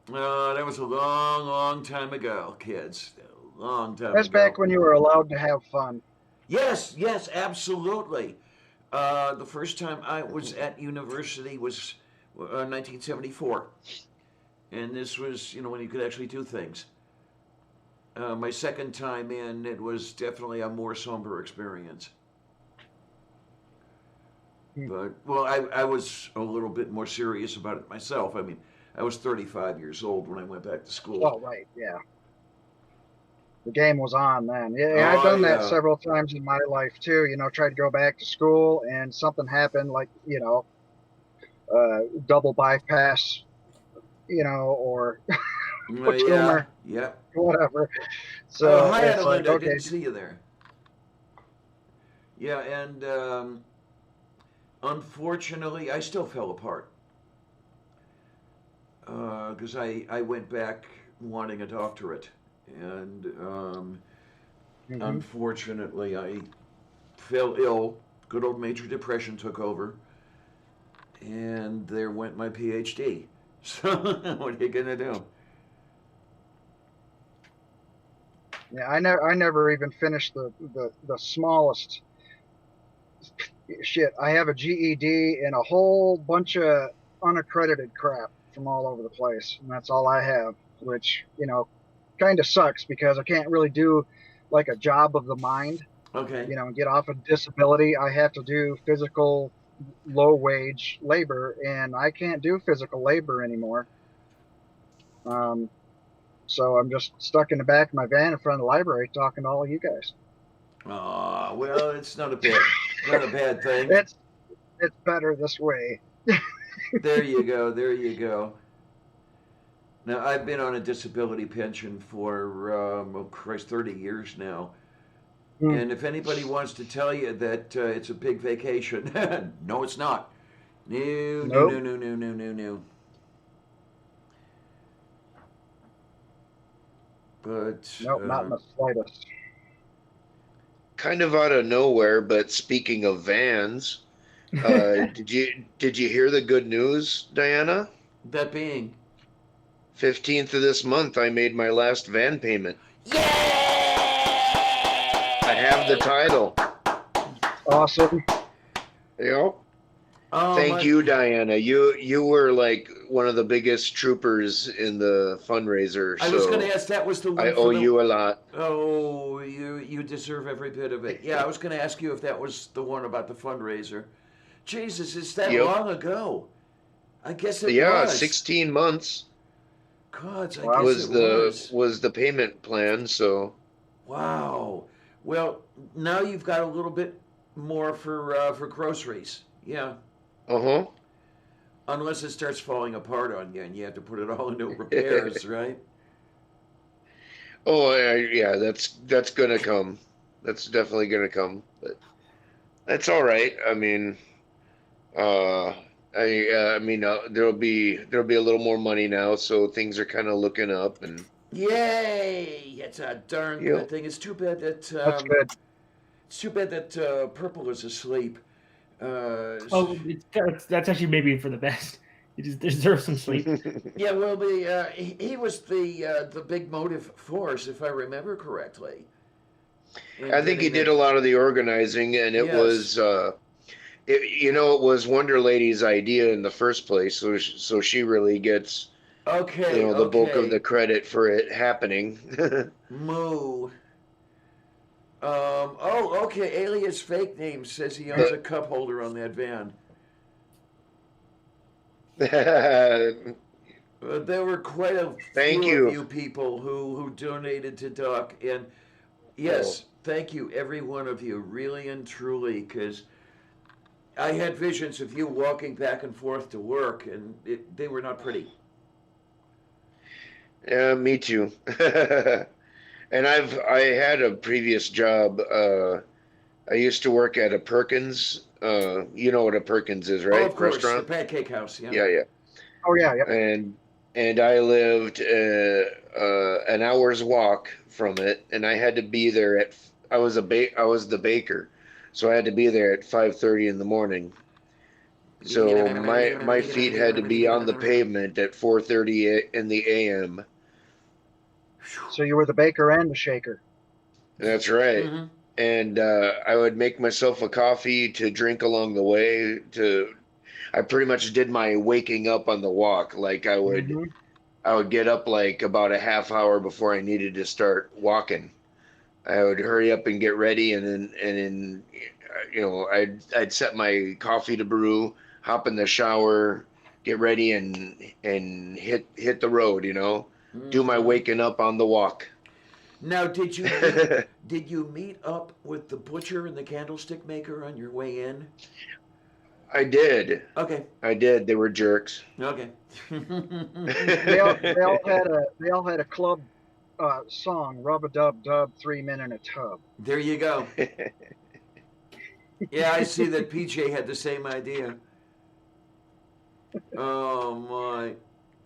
That was a long time ago, kids. A long time That's ago. back when you were allowed to have fun. Yes, absolutely. The first time I was at university was 1974. And this was, when you could actually do things. My second time in, it was definitely a more somber experience. But, well, I was a little bit more serious about it myself. I mean, I was 35 years old when I went back to school. Oh, right, yeah. The game was on then. Yeah, I've done that several times in my life too. Tried to go back to school and something happened, like double bypass, or tumor, whatever. So hi, it's like, Adelinda. I okay, didn't see you there. Yeah, and unfortunately, I still fell apart because I went back wanting a doctorate, and unfortunately, I fell ill. Good old major depression took over, and there went my PhD. So what are you gonna do? yeah, I never even finished the smallest shit. I have a GED and a whole bunch of unaccredited crap from all over the place, and that's all I have, which kind of sucks because I can't really do like a job of the mind, Okay. and get off of disability. I have to do physical low wage labor, and I can't do physical labor anymore. So I'm just stuck in the back of my van in front of the library talking to all of you guys. Well, it's not a bad thing. It's better this way. There you go. Now, I've been on a disability pension for, 30 years now. And if anybody wants to tell you that it's a big vacation, no, it's not. No. But nope, not in the slightest. Kind of out of nowhere, but speaking of vans, did you hear the good news, Diana? That being 15th of this month, I made my last van payment. Yay! I have the title. Awesome. Yep. Oh, Thank you, Diana. You were like one of the biggest troopers in the fundraiser. I was going to ask, that was the one. I owe you a lot. Oh, you deserve every bit of it. Yeah, I was going to ask you if that was the one about the fundraiser. Jesus, is that long ago? I guess it was. Yeah, 16 months. God, I guess it was the payment plan. So. Wow. Well, now you've got a little bit more for groceries. Yeah. Uh-huh. Unless it starts falling apart on you and you have to put it all into repairs, right? Oh, yeah, that's gonna come. That's definitely gonna come. But that's all right. I mean, there'll be a little more money now, so things are kind of looking up. And yay! It's a darn good thing. It's too bad that that's good. It's too bad that Purple is asleep. That's actually maybe for the best. He just deserves some sleep. Yeah, well, he was the big motive force, if I remember correctly. I think he did a lot of the organizing, and it was, it was Wonder Lady's idea in the first place, so she really gets, the bulk of the credit for it happening. Moo. Okay. Alias Fake Name says he owns a cup holder on that van. There were quite a few of you people who donated to Doc, and yes, thank you, every one of you, really and truly, because I had visions of you walking back and forth to work, and they were not pretty. Yeah, me too. And I had a previous job. I used to work at a Perkins. You know what a Perkins is, Oh, right? of course, the Restaurant. Pancake House. Yeah. Yeah, yeah. Oh yeah, yep. And I lived an hour's walk from it, and I had to be there at. I was the baker, so I had to be there at 5:30 in the morning. So my feet had to be on the pavement at 4:30 in the a.m. So you were the baker and the shaker. That's right. Mm-hmm. And I would make myself a coffee to drink along the way. I pretty much did my waking up on the walk. Like Hmm. I would get up like about a half hour before I needed to start walking. I would hurry up and get ready, and then I'd set my coffee to brew, hop in the shower, get ready, and hit the road. Do my Mm-hmm. waking up on the walk. Now, did you meet up with the butcher and the candlestick maker on your way in? I did. Okay. I did. They were jerks. Okay. They all had a club song, Rub a Dub Dub, 3 Men in a Tub. There you go. Yeah, I see that PJ had the same idea. Oh my.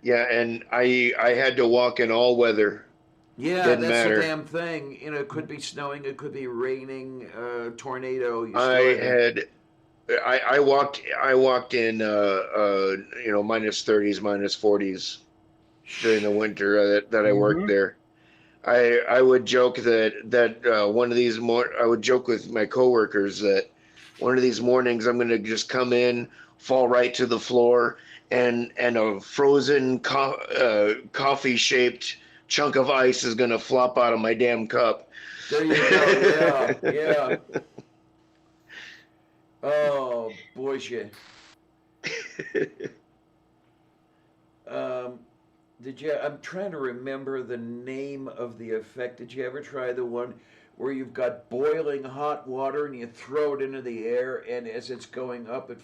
Yeah, and I had to walk in all weather. Yeah, Didn't that's the matter. damn thing. It could be snowing, it could be raining, tornado. You I still had to. had I walked in minus 30s, minus 40s during the winter that I worked Hmm. there. I would joke that one of these I would joke with my coworkers that one of these mornings I'm gonna just come in, fall right to the floor, and a frozen coffee shaped chunk of ice is gonna flop out of my damn cup. There you go. Yeah, yeah. Oh, boy, shit. Um, did you? I'm trying to remember the name of the effect. Did you ever try the one where you've got boiling hot water and you throw it into the air, and as it's going up, it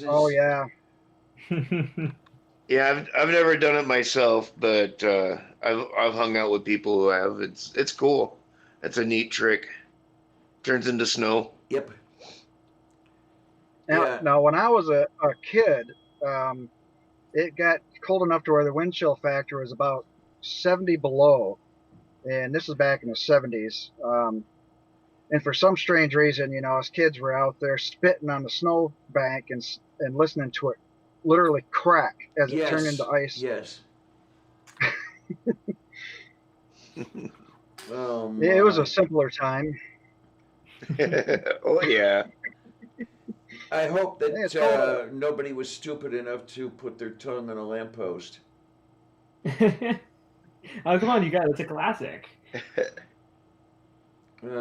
Oh freezes? yeah. Yeah, I've never done it myself, but I've hung out with people who have. It's cool. It's a neat trick. Turns into snow. Yep. Now, Yeah. now when I was a kid, um, it got cold enough to where the wind chill factor was about 70 below, and this is back in the 70s. And for some strange reason, us kids were out there spitting on the snow bank and listening to it literally crack as it turned into Yes. ice. Yes. Oh It was a my. simpler time. Oh yeah. I hope Hey, it's cold. that nobody was stupid enough to put their tongue on a lamppost. Oh, come on, you guys. It's a classic.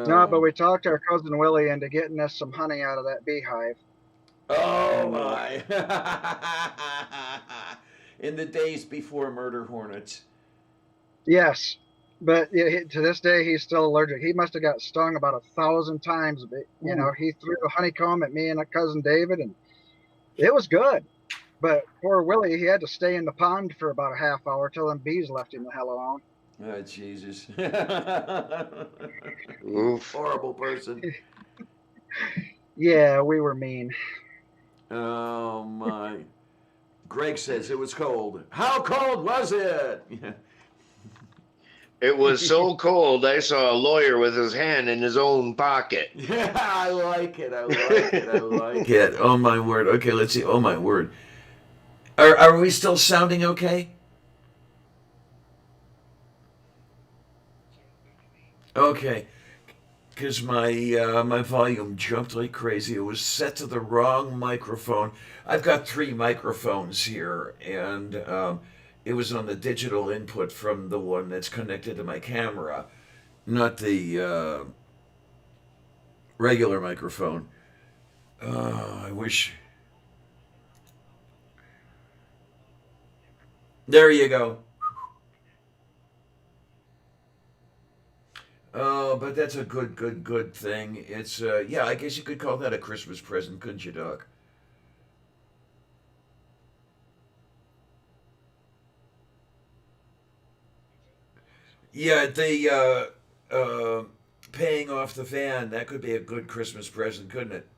No, but Um, we talked our cousin Willie into getting us some honey out of that beehive. oh And my. In the days before murder hornets. yes, but yeah, to this day he's still allergic. He must have got stung about 1,000 times. But, Ooh. he threw the honeycomb at me and a cousin David, and it was good. But poor Willie, he had to stay in the pond for about a half hour till them bees left him the hell alone. Oh, Jesus. You Oof. horrible person. Yeah, we were mean. Oh my. Greg says it was cold. How cold was it? It was so cold. I saw a lawyer with his hand in his own pocket. Yeah, I like it. I like it. I like it. Oh my word. Okay, let's see. Oh my word. Are we still sounding okay? Okay, because my volume jumped like crazy. It was set to the wrong microphone. I've got three microphones here, and it was on the digital input from the one that's connected to my camera, not the regular microphone. I wish. There you go. Oh, but that's a good thing. It's yeah, I guess you could call that a Christmas present, couldn't you, Doc? Yeah, uh, paying off the van. That could be a good Christmas present, couldn't it?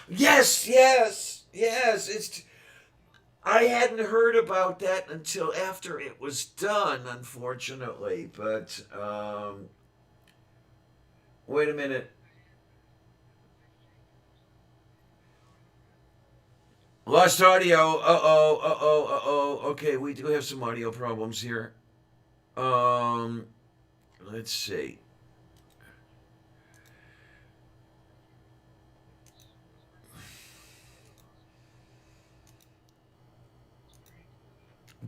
Yes, yes, yes. I hadn't heard about that until after it was done, unfortunately. But wait a minute. Lost audio. Uh oh. Uh oh. Uh oh. Okay, we do have some audio problems here. Um, let's see.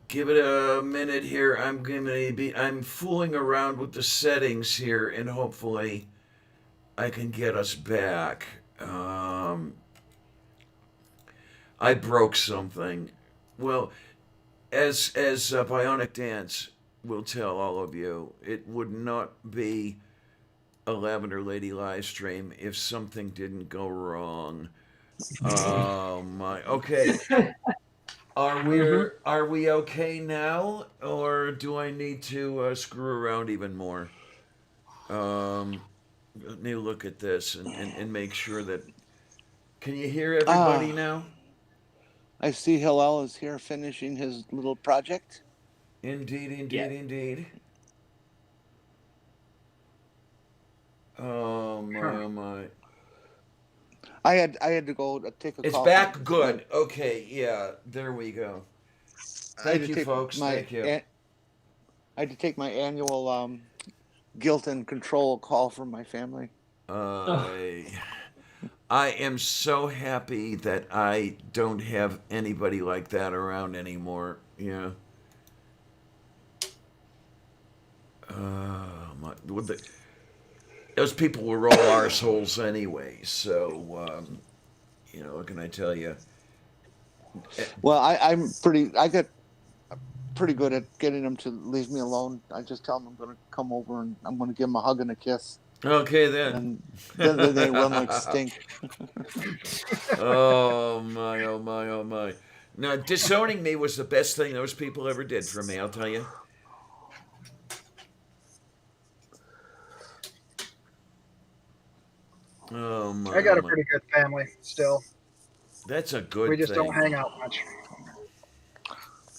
Give it a minute here. I'm fooling around with the settings here, and hopefully I can get us back. I broke something. Well, as Bionic Dance will tell all of you, it would not be a Lavender Lady live stream if something didn't go wrong. Oh my. Okay. Are we okay now, or do I need to screw around even more? Um, Let me look at this and make sure that. Can you hear everybody Ah, now? I see Hillel is here finishing his little project. Indeed, Yeah. indeed, indeed. Oh my, Huh. oh my. I had to go take a It's call from back my good. Okay, yeah, there we go. I had Thank to you, take folks. my Thank you. I had to take my annual guilt and control call from my family. Oh, I I am so happy that I don't have anybody like that around anymore. Yeah. My, those people were all arseholes anyway. So, what can I tell you? Well, I get pretty good at getting them to leave me alone. I just tell them I'm going to come over and I'm going to give them a hug and a kiss, Okay then. and then they run like stink. Oh my, oh my, oh my. Now, disowning me was the best thing those people ever did for me, I'll tell you. Oh I my, oh got a my. pretty good family still. That's a We good just don't thing. hang out much.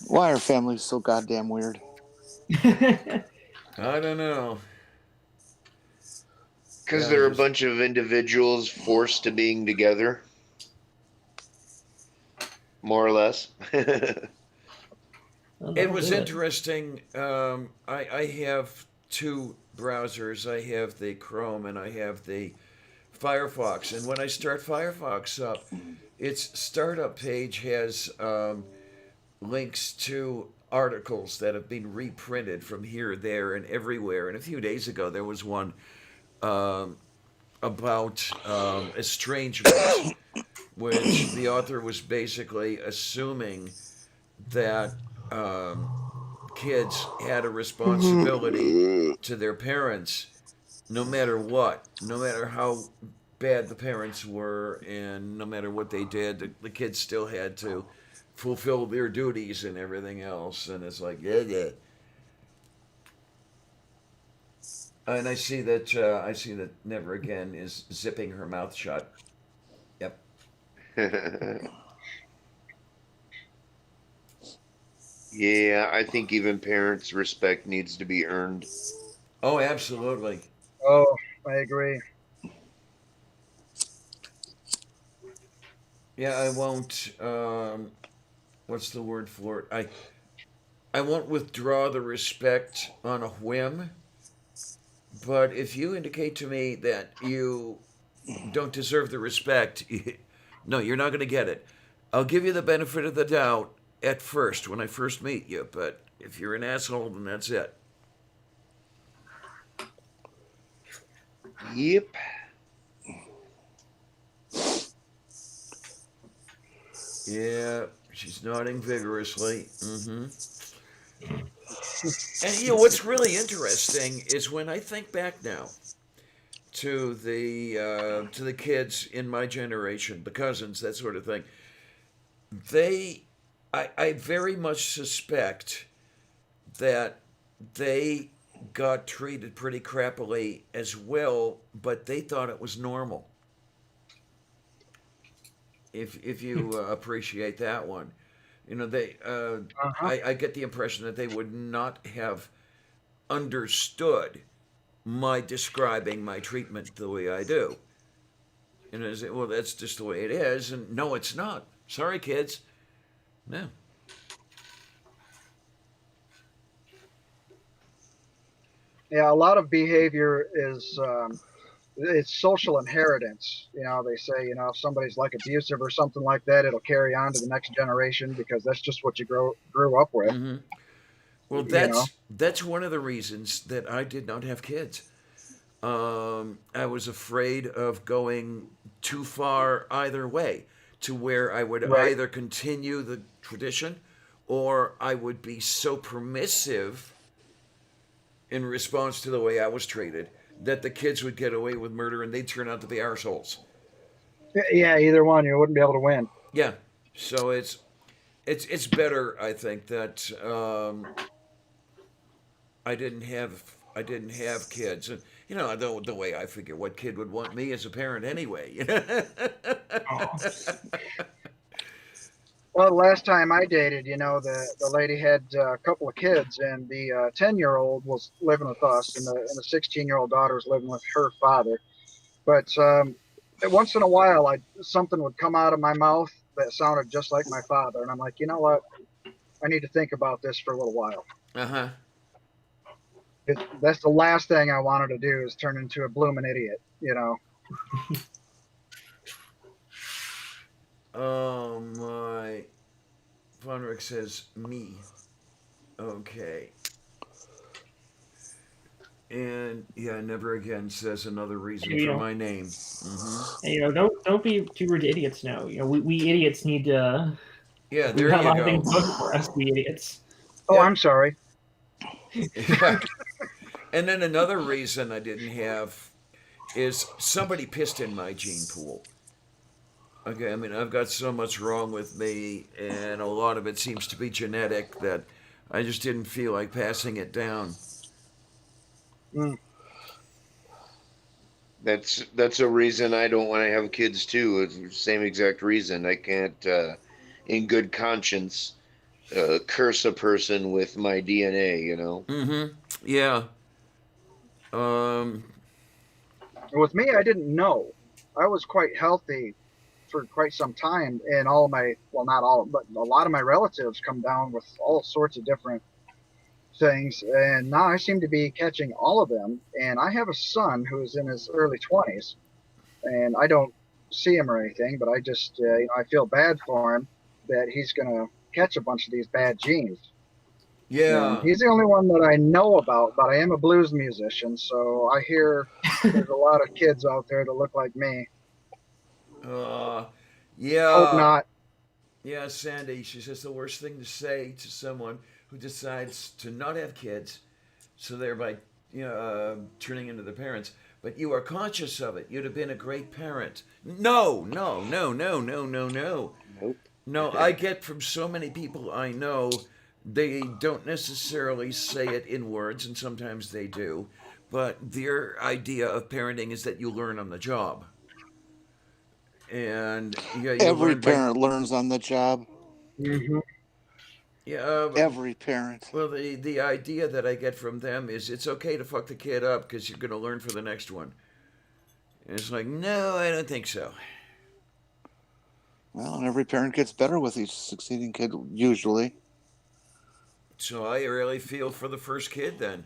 Why are families so goddamn weird? I don't know. Because Yeah, I they're a just. bunch of individuals forced to being together, more or less. well, It that'll was do it. interesting. I have two browsers. I have the Chrome and I have the Firefox. And when I start Firefox up, its startup page has links to articles that have been reprinted from here, there, and everywhere. And a few days ago, there was one um, about estrangement, which the author was basically assuming that um, kids had a responsibility to their parents no matter what, no matter how bad the parents were, and no matter what they did, the kids still had to fulfill their duties and everything else. And it's like, yeah, yeah. And I see that Never Again is zipping her mouth shut. Yep. Yeah, I think even parents' respect needs to be earned. Oh, absolutely. Oh, I agree. Yeah, I won't. What's the word for it? I won't withdraw the respect on a whim. But if you indicate to me that you don't deserve the respect, no, you're not going to get it. I'll give you the benefit of the doubt at first when I first meet you, but if you're an asshole, then that's it. Yep. Yeah, she's nodding vigorously. Mm-hmm. And what's really interesting is when I think back now to the kids in my generation, the cousins, that sort of thing. They, I very much suspect that they got treated pretty crappily as well, but they thought it was normal. If you appreciate that one, they Uh-huh. I get the impression that they would not have understood my describing my treatment the way I do. And I say, well, that's just the way it is, and no, it's not. Sorry, kids. No. Yeah, a lot of behavior is it's social inheritance. They say, if somebody's like abusive or something like that, it'll carry on to the next generation because that's just what you grew up with. Mm-hmm. Well, You know. that's one of the reasons that I did not have kids. I was afraid of going too far either way, to where I would Right. either continue the tradition or I would be so permissive in response to the way I was treated that the kids would get away with murder and they'd turn out to be arseholes. Yeah, either one, you wouldn't be able to win. Yeah. So it's better, I think, that I didn't have kids, and the way I figure what kid would want me as a parent anyway. Oh. Well, the last time I dated, the lady had a couple of kids, and the 10-year-old was living with us, and the 16-year-old daughter was living with her father. But once in a while, something would come out of my mouth that sounded just like my father, and I'm like, you know what? I need to think about this for a little while. Uh huh. That's the last thing I wanted to do is turn into a blooming idiot. Oh my. Von Rick says me. Okay. And yeah, never again says another reason for my name. Mm-hmm. And, don't be too rude to idiots now. We idiots need to. Yeah, We've there got a you lot of go. things going for us, we idiots. Oh, Yep. I'm sorry. Yeah. And then another reason I didn't have is somebody pissed in my gene pool. Okay, I mean, I've got so much wrong with me, and a lot of it seems to be genetic that I just didn't feel like passing it down. Mm. That's a reason I don't want to have kids too. It's the same exact reason. I can't, in good conscience, curse a person with my DNA. Mm-hmm. Yeah. Um. With me, I didn't know. I was quite healthy for quite some time, and all of my, well, not all, but a lot of my relatives come down with all sorts of different things, and now I seem to be catching all of them. And I have a son who's in his early 20s, and I don't see him or anything, but I just, I feel bad for him that he's going to catch a bunch of these bad genes. And Yeah. he's the only one that I know about, but I am a blues musician, so I hear there's a lot of kids out there that look like me. Uh. Hope Yeah. not. Yeah, Sandy. She says the worst thing to say to someone who decides to not have kids, so thereby, turning into the parents. But you are conscious of it. You'd have been a great parent. No, no, no, no, no, no, no. Nope. No, I get from so many people I know, they don't necessarily say it in words, and sometimes they do, but their idea of parenting is that you learn on the job. And yeah, you Every learn by parent learns on the job. Hmm. yeah. Every parent. Well, the idea that I get from them is it's okay to fuck the kid up because you're going to learn for the next one. And it's like, no, I don't think so. Well, and every parent gets better with each succeeding kid, usually. So I really feel for the first kid then.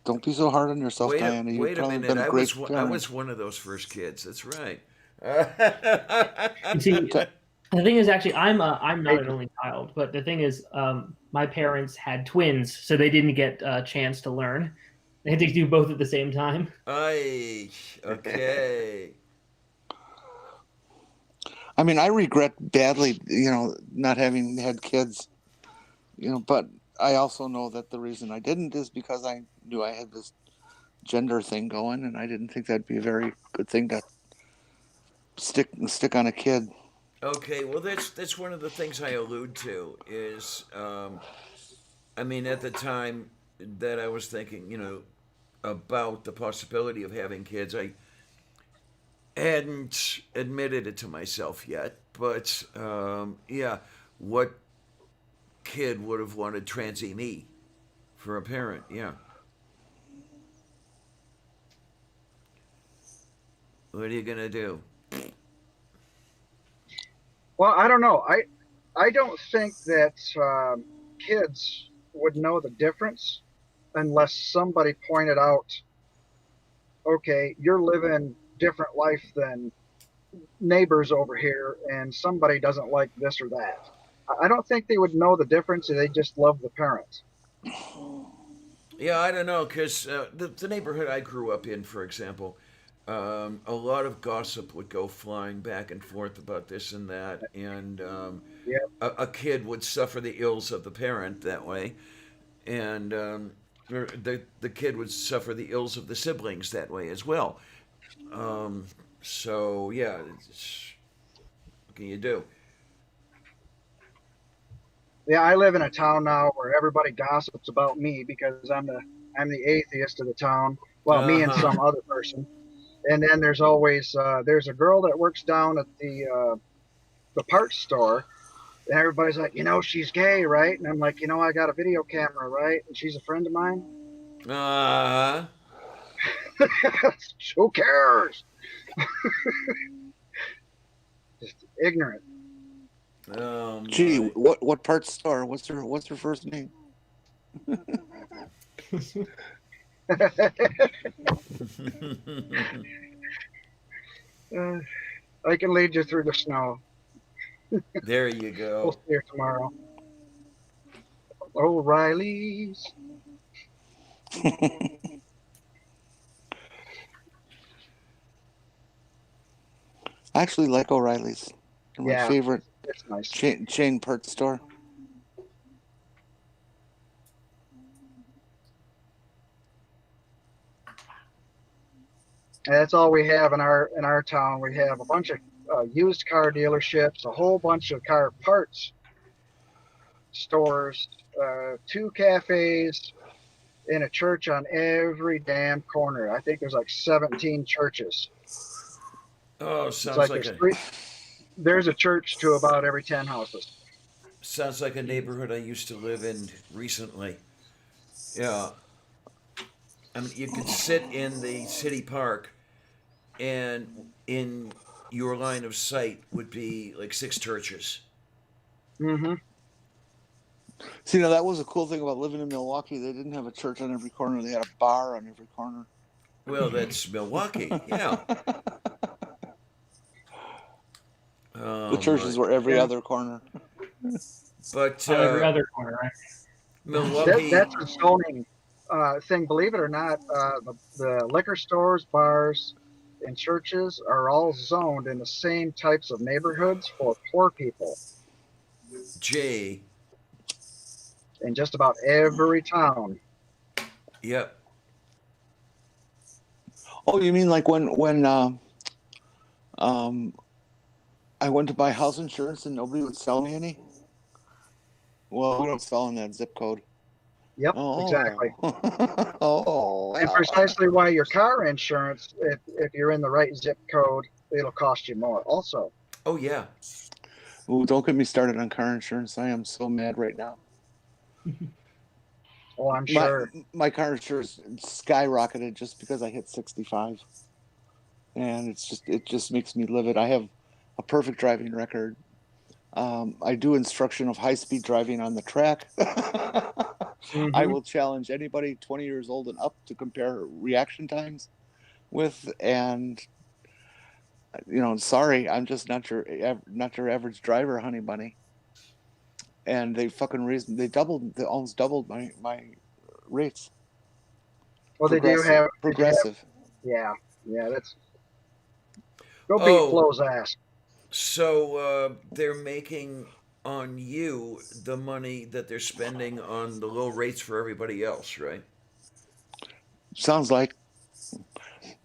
Don't be so hard on yourself, Diana. You've Wait a probably minute. been a great I parent. was one of those first kids. That's right. You see, the thing is, actually, I'm not an only child, but the thing is, my parents had twins, so they didn't get a chance to learn. They had to do both at the same time. Okay. I mean, I regret badly, not having had kids, but I also know that the reason I didn't is because I knew I had this gender thing going, and I didn't think that'd be a very good thing to stick on a kid. Okay, well, that's one of the things I allude to is, I mean, at the time that I was thinking, about the possibility of having kids, I hadn't admitted it to myself yet, but yeah, what kid would have wanted transy me for a parent? Yeah. What are you gonna do? Well, I don't know. I don't think that kids would know the difference unless somebody pointed out, okay, you're living different life than neighbors over here, and somebody doesn't like this or that. I don't think they would know the difference. They just love the parent. Yeah, I don't know, because the neighborhood I grew up in, for example, a lot of gossip would go flying back and forth about this and that, and Yeah, a kid would suffer the ills of the parent that way, and the kid would suffer the ills of the siblings that way as well. Um, so yeah, what can you do? yeah. I live in a town now where everybody gossips about me because I'm the atheist of the town. Well, Uh me and huh. some other person. And then there's always there's a girl that works down at the parts store, and everybody's like, she's gay, right? And I'm like, I got a video camera, right? And she's a friend of mine. Uh huh. Who cares? Just ignorant. Oh Gee, my. what parts store? What's her first name? uh, I can lead you through the snow. There you We'll go. see her tomorrow. O'Reilly's. I actually like O'Reilly's. They're my Yeah, favorite it's nice. chain parts store. And that's all we have in our town. We have a bunch of used car dealerships, a whole bunch of car parts stores, two cafes, and a church on every damn corner. I think there's like 17 churches. Oh, It's like there's a church to about every 10 houses. sounds like a neighborhood I used to live in recently. Yeah, I mean, you could sit in the city park, and in your line of sight would be like six churches. Mm-hmm. See, now that was a cool thing about living in Milwaukee. They didn't have a church on every corner. They had a bar on every corner. Well, that's Milwaukee. Yeah. The Oh churches my. were every Yeah. other corner. But On every other corner, right? Milwaukee. That's a zoning thing. Believe it or not, the liquor stores, bars, and churches are all zoned in the same types of neighborhoods for poor people J. in just about every town. Yep. Oh, you mean like when um I went to buy house insurance and nobody would sell me any? Well, we don't sell in that zip code. Yep, Oh. exactly. Oh. And precisely why your car insurance, if you're in the right zip code, it'll cost you more. Also, Oh yeah. Ooh, don't get me started on car insurance. I am so mad right now. oh, I'm My sure. my car insurance skyrocketed just because I hit 65, and it just makes me livid. I have a perfect driving record. I do instruction of high speed driving on the track. I Hmm. will challenge anybody 20 years old and up to compare reaction times with, and sorry, I'm just not your average driver, honey bunny. And they fucking almost doubled my rates. Well, they do have. Progressive. Yeah, yeah. That's go beat Oh, Flo's ass. so they're making on you the money that they're spending on the low rates for everybody else, right? Sounds like.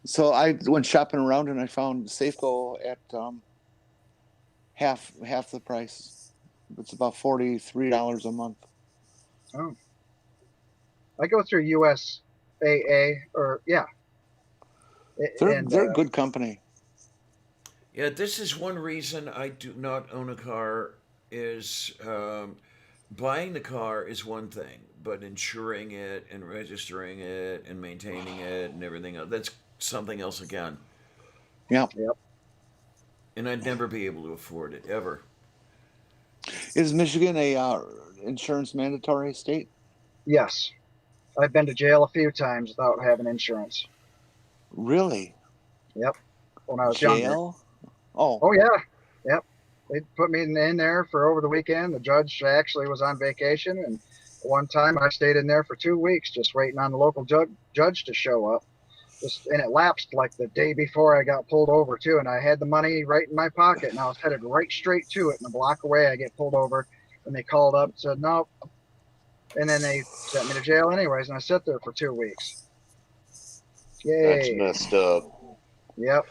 So I went shopping around and I found Safeco at half the price. It's about $43 a month. Oh, I go through USAA or yeah, They're a good company. Yeah, this is one reason I do not own a car. Is buying the car is one thing, but insuring it and registering it and maintaining it and everything else, that's something else again. Yeah. Yep. And I'd never be able to afford it ever. Is Michigan a insurance mandatory state? Yes, I've been to jail a few times without having insurance. Really? Yep, when I was younger. Jail? Oh. Oh yeah, yep. They put me in there for over the weekend. The judge actually was on vacation, and one time I stayed in there for 2 weeks just waiting on the local judge to show up. And it lapsed like the day before I got pulled over too, and I had the money right in my pocket, and I was headed right straight to it. And a block away, I get pulled over, and they called up and said no, and then they sent me to jail anyways, and I sat there for 2 weeks. Yay! That's messed up. Yep.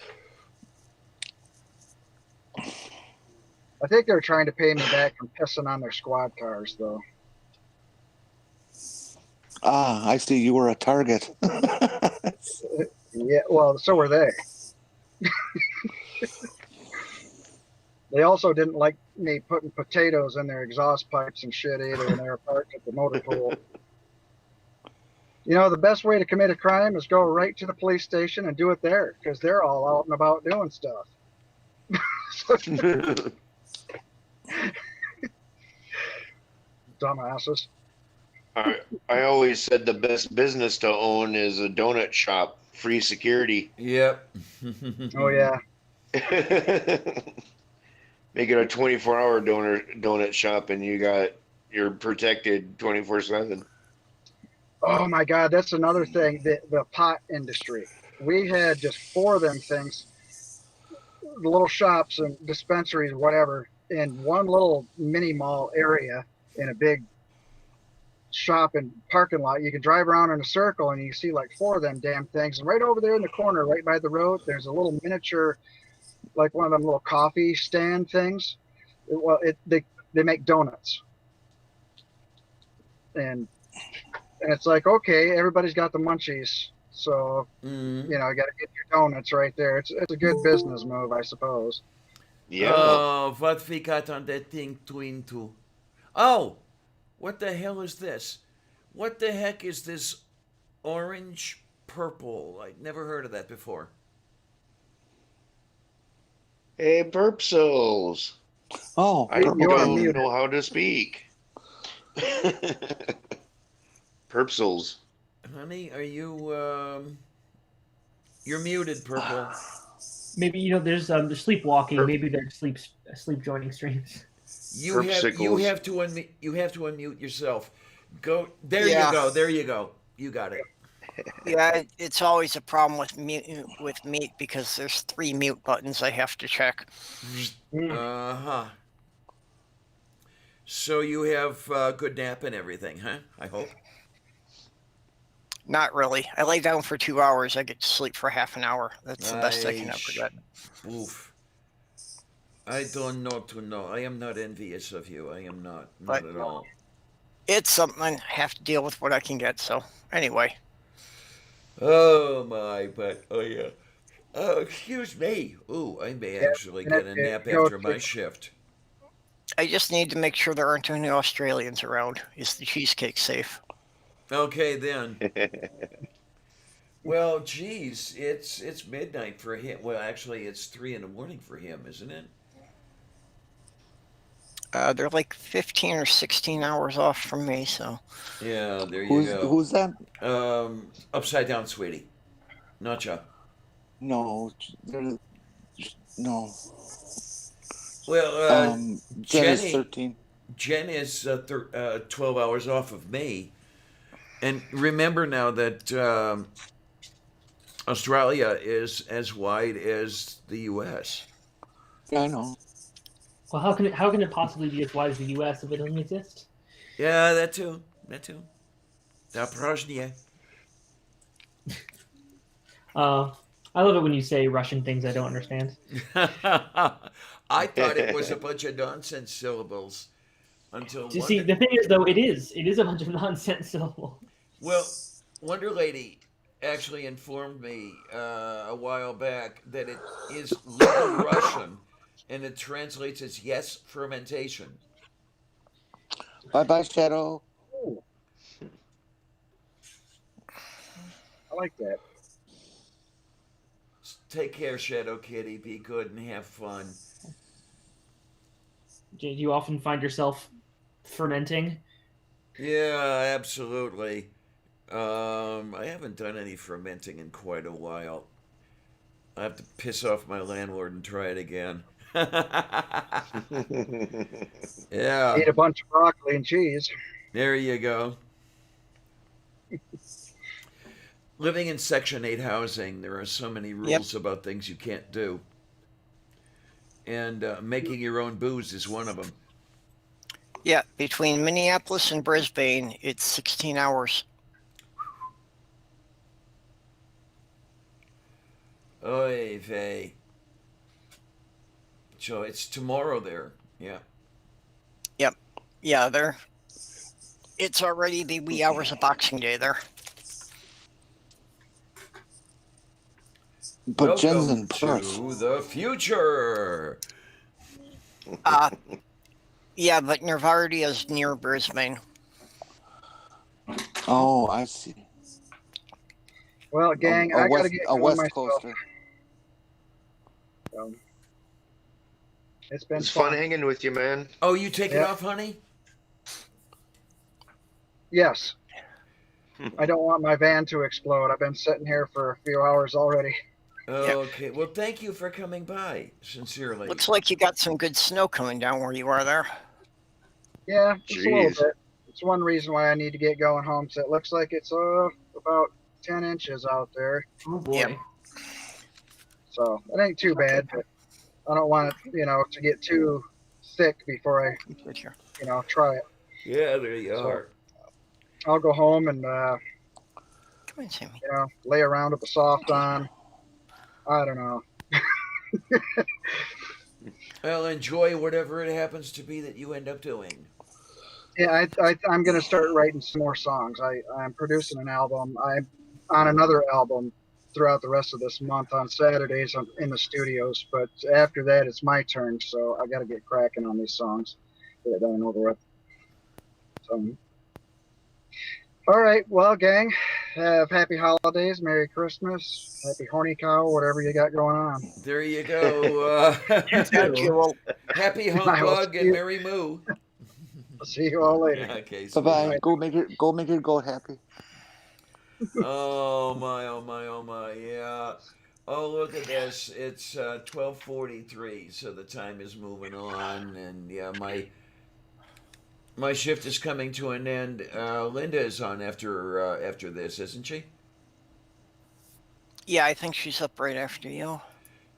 I think they're trying to pay me back from pissing on their squad cars, though. Ah, I see. You were a target. Yeah, well, so were they. They also didn't like me putting potatoes in their exhaust pipes and shit either when they were parked at the motor pool. You know, the best way to commit a crime is go right to the police station and do it there, because they're all out and about doing stuff. Dumbasses. I always said the best business to own is a donut shop, free security. Yep. Oh yeah. Make it a 24-hour donut shop, and you're protected 24/7. Oh my God, that's another thing. The pot industry. We had just 4 of them things, the little shops and dispensaries, whatever, in one little mini mall area in a big shop and parking lot. You can drive around in a circle and you see like 4 of them damn things. And right over there in the corner, right by the road, there's a little miniature, like one of them little coffee stand things. They make donuts. And it's like, okay, everybody's got the munchies. So, you know, you got to get your donuts right there. It's a good business move, I suppose. Yeah. Oh, what we got on that thing to into? Oh, what the hell is this? What the heck is this orange purple? I'd never heard of that before. Hey, Burpsels. Oh, I You are don't muted. know how to speak. Burpsels. Honey, are you you're muted, Purple. Maybe there's sleepwalking. Maybe they're sleep joining streams. You have to unmute yourself. Go there. Yeah. You go. There you go. You got it. Yeah, it's always a problem with meat because there's 3 mute buttons I have to check. Uh-huh. So you have good nap and everything, huh? I hope. Not really. I lay down for 2 hours. I get to sleep for half an hour. That's the best I can ever get. Oof. I don't know to know. I am not envious of you. I am not But- at all. It's something I have to deal with what I can get. So anyway, Oh my, but oh yeah. Oh, excuse me. Ooh, I may actually get a nap after my shift. I just need to make sure there aren't any Australians around. Is the cheesecake safe? Okay then. Well, geez, it's midnight for him. Well, actually, it's 3 a.m. for him, isn't it? They're like 15 or 16 hours off from me. So Yeah, there you go. Who's that? Upside down, sweetie. Not ya. No, no. Well, Jen is Jenny- 13. Jen is 12 hours off of me. And remember now that Australia is as wide as the U.S. Yeah, I know. Well, how can it possibly be as wide as the U.S. if it doesn't exist? Yeah, that too. That too. Zaporozhye. Uh, I love it when you say Russian things I don't understand. I thought it was a bunch of nonsense syllables until You see, the thing is, though, it is a bunch of nonsense syllables. Well, Wonder Lady actually informed me a while back that it is legal Russian, and it translates as yes fermentation. Bye bye, Shadow. Ooh, I like that. Take care, Shadow Kitty. Be good and have fun. Do you often find yourself fermenting? Yeah, absolutely. I haven't done any fermenting in quite a while. I have to piss off my landlord and try it again. Yeah, Eat a bunch of broccoli and cheese. there you go. Living in Section 8 housing, there are so many rules about things you can't do. And making your own booze is one of them. Yeah, between Minneapolis and Brisbane, it's 16 hours. Oy vey. So it's tomorrow there. Yeah. Yep. Yeah, there. It's already the wee hours of Boxing Day there. But Jen's Welcome in Perth. to the future. Yeah, but Nervardia is near Brisbane. Oh, I see. Well, gang, I gotta get a going West myself. Coaster. It's been It's fun hanging with you, man. Oh, you taking Yeah. off, honey? Yes. I don't want my van to explode. I've been sitting here for a few hours already. Okay. Well, thank you for coming by. Sincerely. Looks like you got some good snow coming down where you are there. Yeah, just a little Jeez. bit. It's one reason why I need to get going home. So it looks like it's about 10 inches out there. Oh boy. Yep. So it ain't too bad, but I don't want it, to get too thick before I, Good here. try it. Yeah, there you So- are. I'll go home and, Come on, Sammy. lay around with the soft on. I don't know. Well, enjoy whatever it happens to be that you end up doing. Yeah, I'm going to start writing some more songs. I'm producing an album. I'm on another album throughout the rest of this month on Saturdays in the studios. But after that, it's my turn. So I got to get cracking on these songs. Get it done and over with. So, all right. Well, gang, have happy holidays. Merry Christmas. Happy horny cow, whatever you got going on. There you go. Thank you. Well, Happy I will humbug see and you. Merry Moo. I'll see you all later. Okay. Bye bye. sweetie. Go make your goat happy. Oh my! Oh my! Oh my! Yeah. Oh, look at this. It's 12:43, so the time is moving on, and yeah, my shift is coming to an end. Linda is on after this, isn't she? yeah, I think she's up right after you.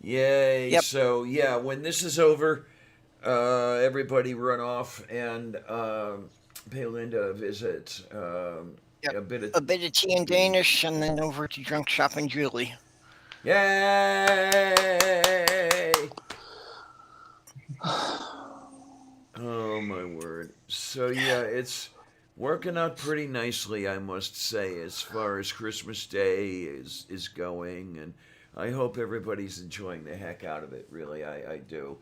Yay! Yep. So yeah, when this is over, everybody run off and pay Linda a visit. Yep. A bit A bit of tea in Danish, and then over to Drunk Shop and Julie. Yay! Oh my word. So yeah, it's working out pretty nicely, I must say, as far as Christmas Day is going, and I hope everybody's enjoying the heck out of it. Really, I do.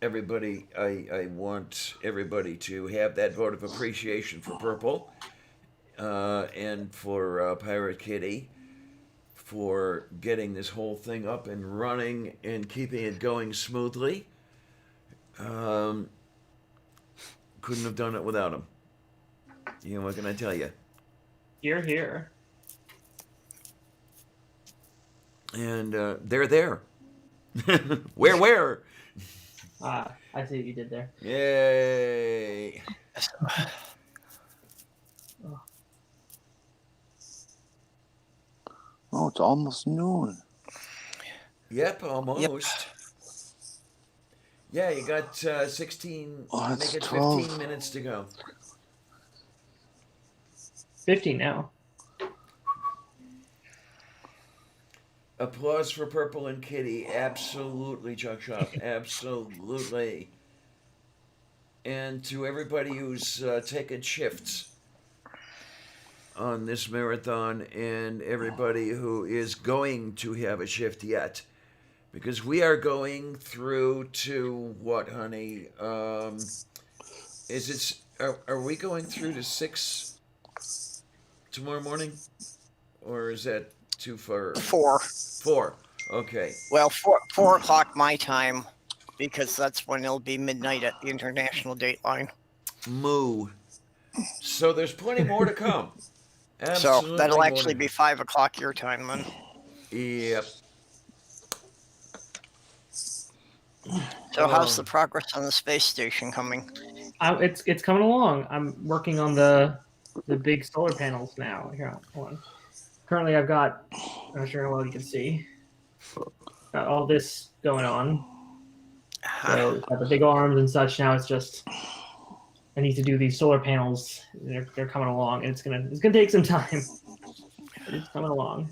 Everybody, I want everybody to have that vote of appreciation for Purple, and for Pirate Kitty, for getting this whole thing up and running and keeping it going smoothly. Couldn't have done it without them. You know, what can I tell you? Here, here. And they're there. Where? I see what you did there. Yay! Oh, it's almost noon. Yep, almost. Yeah, you got 16. Oh, Make that's it 12. 15 minutes to go. 15 now. Applause for Purple and Kitty. Absolutely, Chuck Shop. Absolutely. And to everybody who's taken shifts on this marathon and everybody who is going to have a shift yet. Because we are going through to what, honey? Are we going through to 6 tomorrow morning? Or is that too far? 4. 4. Okay. Well, 4 o'clock my time, because that's when it'll be midnight at the international dateline. Moo. So there's plenty more to come. Absolutely. So that'll more actually to- be 5 o'clock your time then. Yep. So how's the progress on the space station coming? It's coming along. I'm working on the big solar panels now. Here, hold on. Currently, I've got. I'm not sure how well you can see. Got all this going on. So got the big arms and such. Now it's just I need to do these solar panels. They're coming along, and it's gonna take some time. But it's coming along.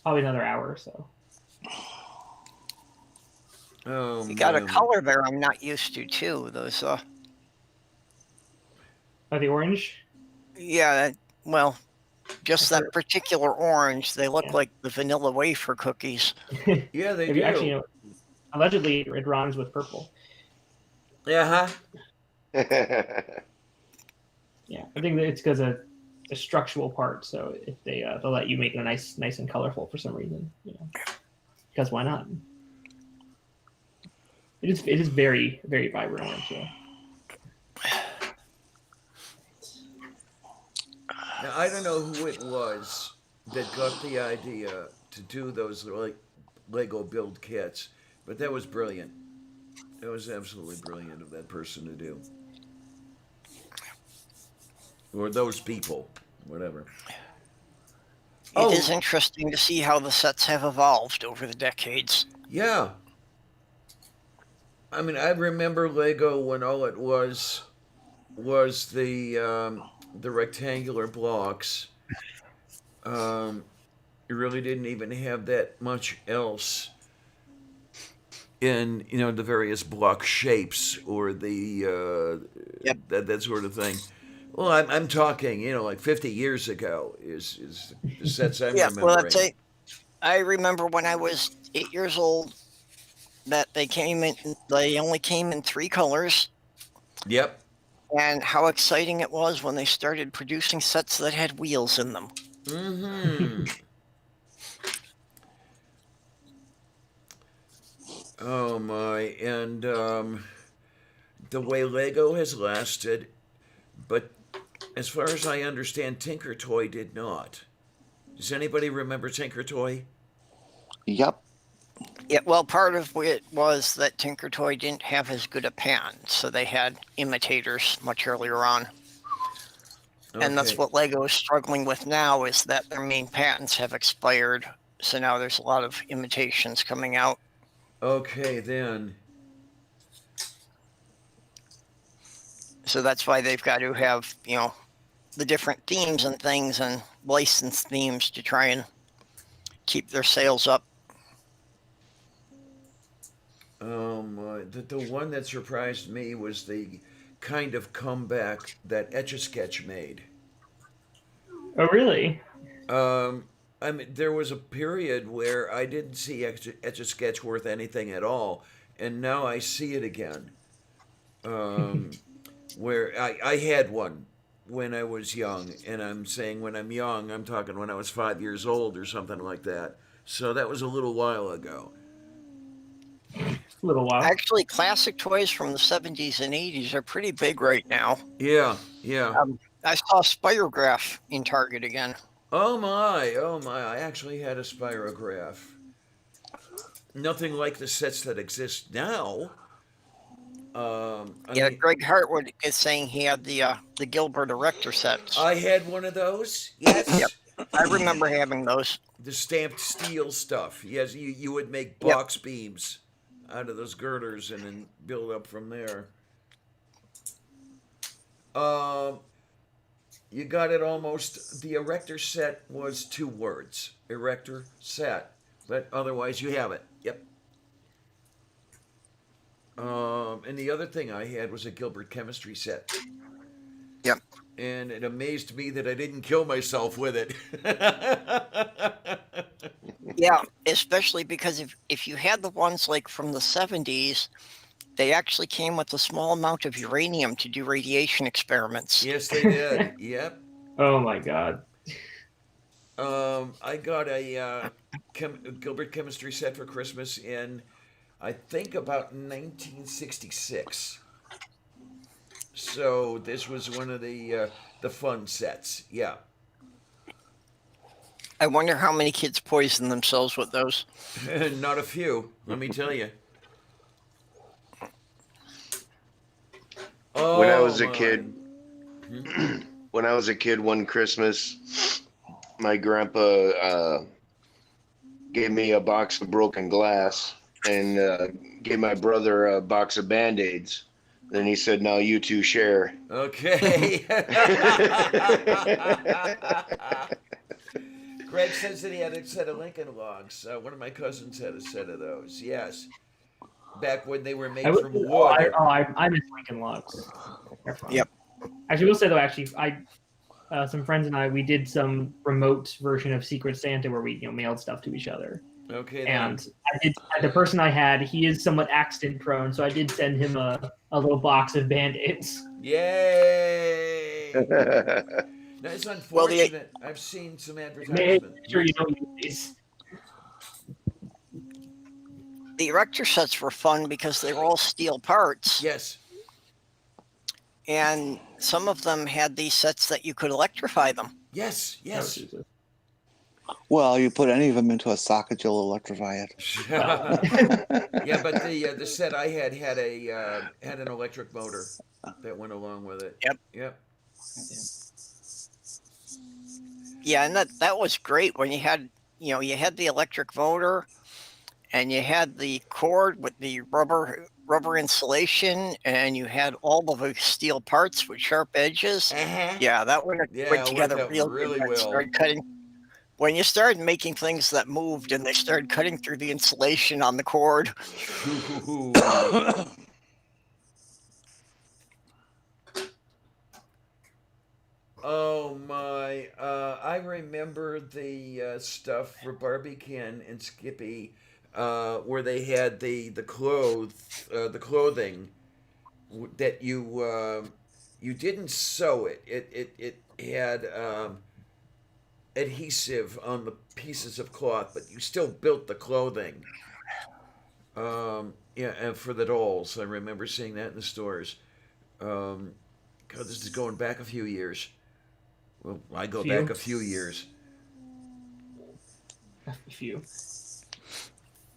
Probably another hour or so. Oh, You got a man. color there I'm not used to too. Those Oh, the orange. yeah, well, just I've that particular orange. They look Yeah. like the vanilla wafer cookies. Yeah, they Maybe do. actually, allegedly, it rhymes with purple. Yeah, Yeah, I think that it's because of the structural part. So if they'll let you make it nice and colorful for some reason, because why not? It is very, very vibrant orange. Yeah. Now, I don't know who it was that got the idea to do those Lego build kits, but that was brilliant. That was absolutely brilliant of that person to do. Or those people, whatever. It is interesting to see how the sets have evolved over the decades. Yeah. I mean, I remember Lego when all it was the rectangular blocks. It really didn't even have that much else in the various block shapes or the that sort of thing. Well, I'm talking like 50 years ago is the sets I'm remembering. Well, I remember when I was 8 years old that they only came in 3 colors. Yep. And how exciting it was when they started producing sets that had wheels in them. Mm-hmm. Oh my! And the way Lego has lasted, but as far as I understand, Tinker Toy did not. Does anybody remember Tinker Toy? Yep. Yeah, well, part of it was that Tinker Toy didn't have as good a pan, so they had imitators much earlier on. Okay. And that's what Lego is struggling with now, is that their main patents have expired. So now there's a lot of imitations coming out. Okay, then. So that's why they've got to have, the different themes and things and licensed themes to try and keep their sales up. The one that surprised me was the kind of comeback that Etch-a-Sketch made. Oh, really? I mean, there was a period where I didn't see Etch-a-Sketch worth anything at all, and now I see it again. Where I had one when I was young, and I'm saying when I'm young, I'm talking when I was 5 years old or something like that. So that was a little while ago. A little while. Actually, classic toys from the 70s and 80s are pretty big right now. Yeah. I saw Spirograph in Target again. Oh my! I actually had a Spirograph. Nothing like the sets that exist now. Greg Hartwood is saying he had the Gilbert Erector sets. I had one of those. Yes. Yep. I remember having those. The stamped steel stuff. Yes, you would make box beams. out of those girders and then build up from there. Um, you got it almost. The erector set was 2 words. Erector set. But otherwise, you have it. Yep. And the other thing I had was a Gilbert chemistry set. Yep. And it amazed me that I didn't kill myself with it. Yeah, especially because if you had the ones like from the 70s, they actually came with a small amount of uranium to do radiation experiments. Yes, they did. Yep. Oh my god. I got a Gilbert chemistry set for Christmas in, I think, about 1966. So this was one of the fun sets. Yeah. I wonder how many kids poison themselves with those. Not a few, let me tell you. Oh, When I was a my. kid, when I was a kid, one Christmas, my grandpa gave me a box of broken glass and gave my brother a box of Band-Aids. Then he said, "Now you two share." Okay. Greg says that he had a set of Lincoln Logs. One of my cousins had a set of those. Yes, back when they were made from wood. I miss Lincoln Logs. They're fun. Yep. Actually, we'll say though, some friends and I, we did some remote version of Secret Santa where we mailed stuff to each other. Okay. And the person I had, he is somewhat accident prone, so I did send him a little box of Band-Aids. Yay! That's unfortunate. I've seen some advertisements. Sure, you don't use these. The erector sets were fun because they were all steel parts. Yes. And some of them had these sets that you could electrify them. Yes. Yes. Well, you put any of them into a socket, you'll electrify it. Yeah, but the set I had an electric motor that went along with it. Yep. Yeah, and that was great when you had the electric motor, and you had the cord with the rubber insulation, and you had all of the steel parts with sharp edges. Uh-huh. Yeah, that went together worked out really well. When you started making things that moved and they started cutting through the insulation on the cord. Oh my! I remember the stuff for Barbie Ken and Skippy, where they had the clothing that you didn't sew it. It had adhesive on the pieces of cloth, but you still built the clothing. Yeah, and for the dolls, I remember seeing that in the stores. God, this is going back a few years. Well, I go back a few years. A few.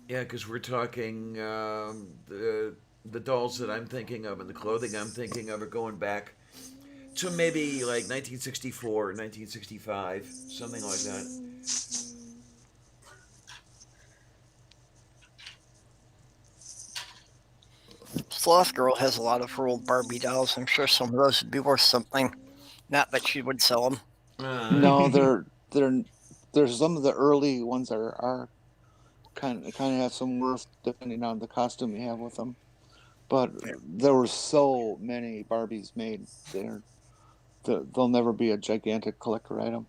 Yeah, because we're talking the dolls that I'm thinking of and the clothing I'm thinking of are going back to maybe like 1964 or 1965, something like that. Sloth Girl has a lot of her old Barbie dolls. I'm sure some of those would be worth something. Not that she would sell them. No, there's some of the early ones are kind of have some worth depending on the costume you have with them. But there were so many Barbies made there. They'll never be a gigantic collector item.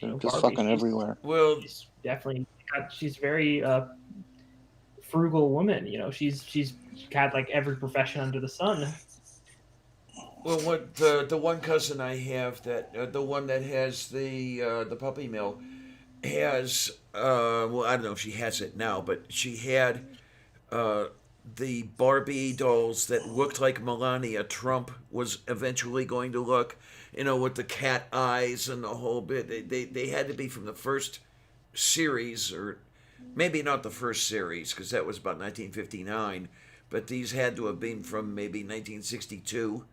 They're just Barbie, fucking everywhere. Well, she's very frugal woman. She's got like every profession under the sun. Well, what the one cousin I have that the one that has the puppy mill has well, I don't know if she has it now, but she had the Barbie dolls that looked like Melania Trump was eventually going to look, with the cat eyes and the whole bit. They had to be from the first series, or maybe not the first series because that was about 1959, but these had to have been from maybe 1962.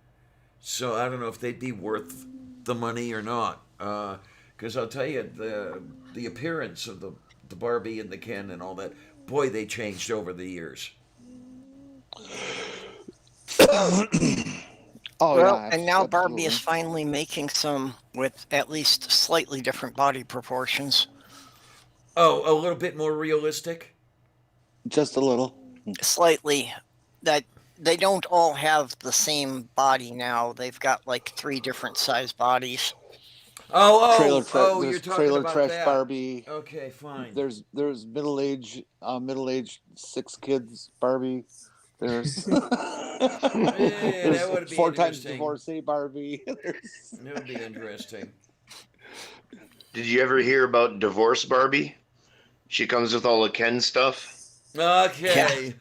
So I don't know if they'd be worth the money or not. Because I'll tell you, the appearance of the Barbie and the Ken and all that, boy, they changed over the years. Oh Well, yeah, and now Barbie absolutely. is finally making some with at least slightly different body proportions. Oh, a little bit more realistic. Just a little. Slightly. That they don't all have the same body now. They've got like 3 different size bodies. You're There's talking trailer about trash that. Barbie. Okay, fine. There's middle age 6 kids Barbie. There's Yeah, that there's would be 4 times interesting. divorcee Barbie. There's That would be interesting. Did you ever hear about Divorce Barbie? She comes with all the Ken stuff. Yeah. Okay.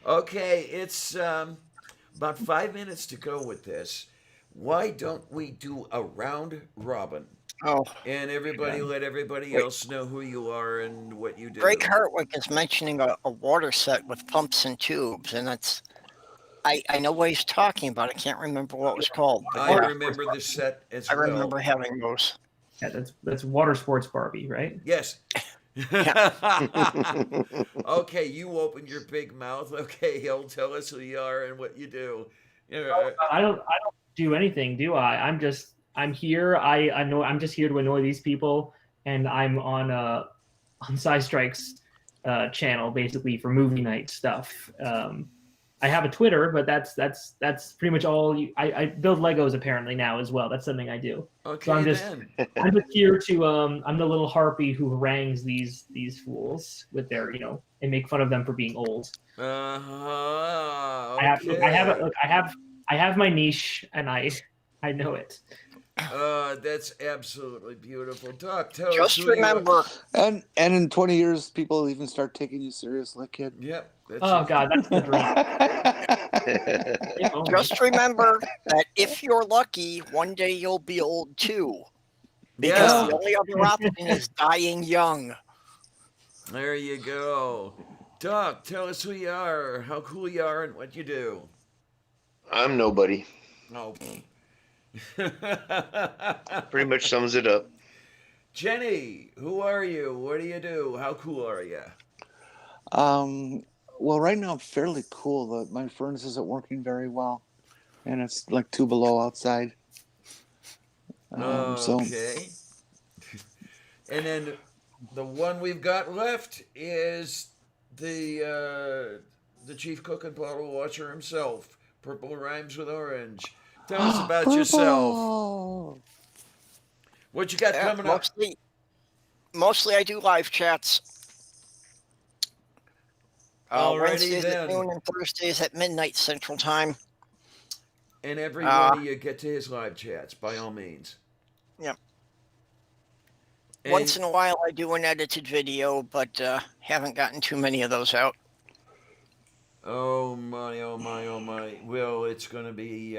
Okay, it's about 5 minutes to go with this. Why don't we do a round robin? Oh, And everybody God. let everybody wait. else know who you are and what you Greg do. Hartwick is mentioning a water set with pumps and tubes, and I know what he's talking about. I can't remember what it was called, but I yeah, remember the set as I well. remember having those. Yeah, that's water sports Barbie, right? Yes. Yeah. Okay, you open your big mouth. Okay, he'll tell us who you are and what you do. Yeah, I don't do anything, do I? I'm here. I know I'm just here to annoy these people, and I'm on Sci Strike's channel basically for movie night stuff. I have a Twitter, but that's pretty much all. I build Legos apparently now as well. That's something I do. So okay, then. I'm just here to I'm the little harpy who harangues these fools with their and make fun of them for being old. I have Okay. look, I have my niche and I know it. That's absolutely beautiful. Doc, tell us Just who you are. remember, and in 20 years people will even start taking you seriously, kid. Yep, that's Oh it. God, that's the dream. If only. just remember that if you're lucky, one day you'll be old too. Because the Yeah, only other option is dying young. there you go. Doc, tell us who you are, how cool you are, and what you do. I'm nobody. Oh. Pretty much sums it up. Jenny, who are you? What do you do? How cool are you? um, well, right now I'm fairly cool. My furnace isn't working very well, and it's like 2 below outside. So Okay. And then the one we've got left is the chief cook and bottle watcher himself. Purple rhymes with orange. Tell us about yourself. purple. What you got Yeah, coming up? mostly I do live chats. Alrighty Wednesdays at then. noon and Thursdays at midnight Central Time. And every Uh, one of you get to his live chats, by all means. Yeah. And Once in a while I do an edited video, but haven't gotten too many of those out. oh my, oh my, oh my. Well, it's gonna be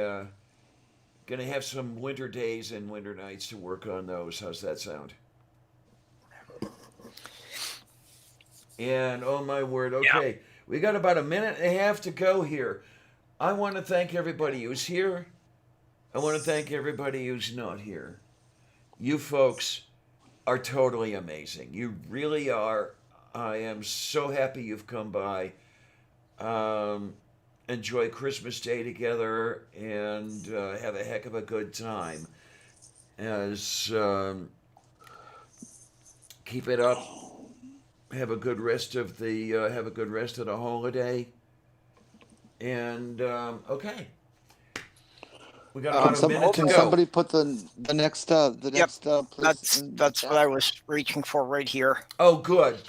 gonna have some winter days and winter nights to work on those. How's that sound? And oh my word, okay. We got about a minute and a half to go here. I want to thank everybody who's here. I want to thank everybody who's not here. You folks are totally amazing. You really are. I am so happy you've come by. Um, Enjoy Christmas Day together and have a heck of a good time. As keep it up. Have a good rest of the holiday. And okay, we got about a minute to Can go. somebody put the next Yep, place in the that's chat? what I was reaching for right here. Oh, good.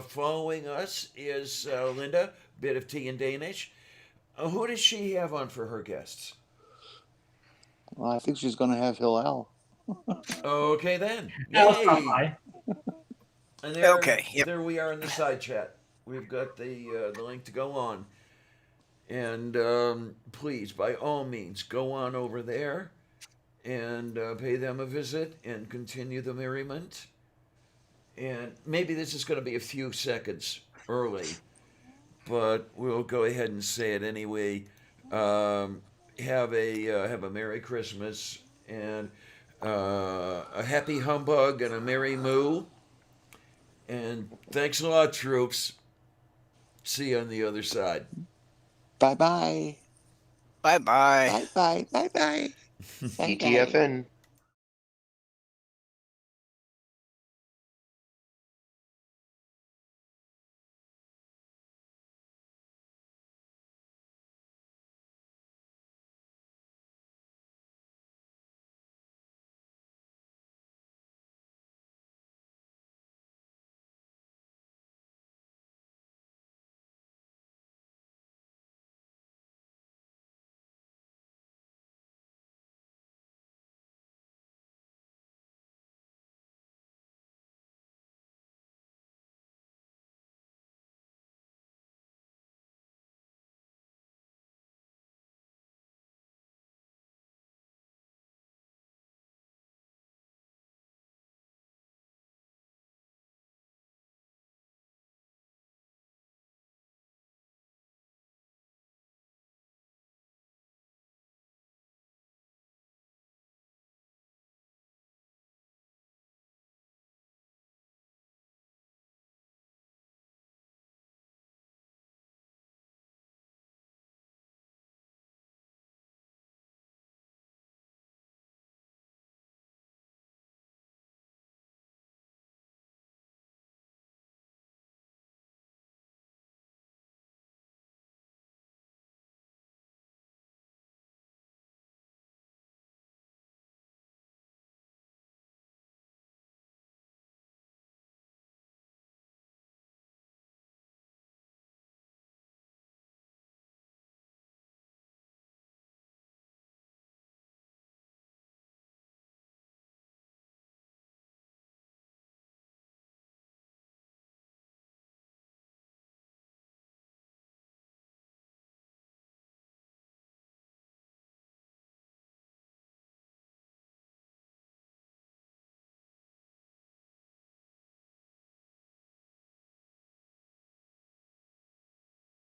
Following us is Linda, bit of tea in Danish. Who does she have on for her guests? Well, I think she's going to have Hillel. Okay then. I'll stop Yay! by. And there, Okay, yep. there we are in the side chat. We've got the link to go on. And please, by all means, go on over there and pay them a visit and continue the merriment. And maybe this is going to be a few seconds early, but we'll go ahead and say it anyway. Have a Merry Christmas and a Happy Humbug and a Merry Moo. And thanks a lot, troops. See you on the other side. Bye bye. Bye bye. Bye bye. Bye bye. TTFN.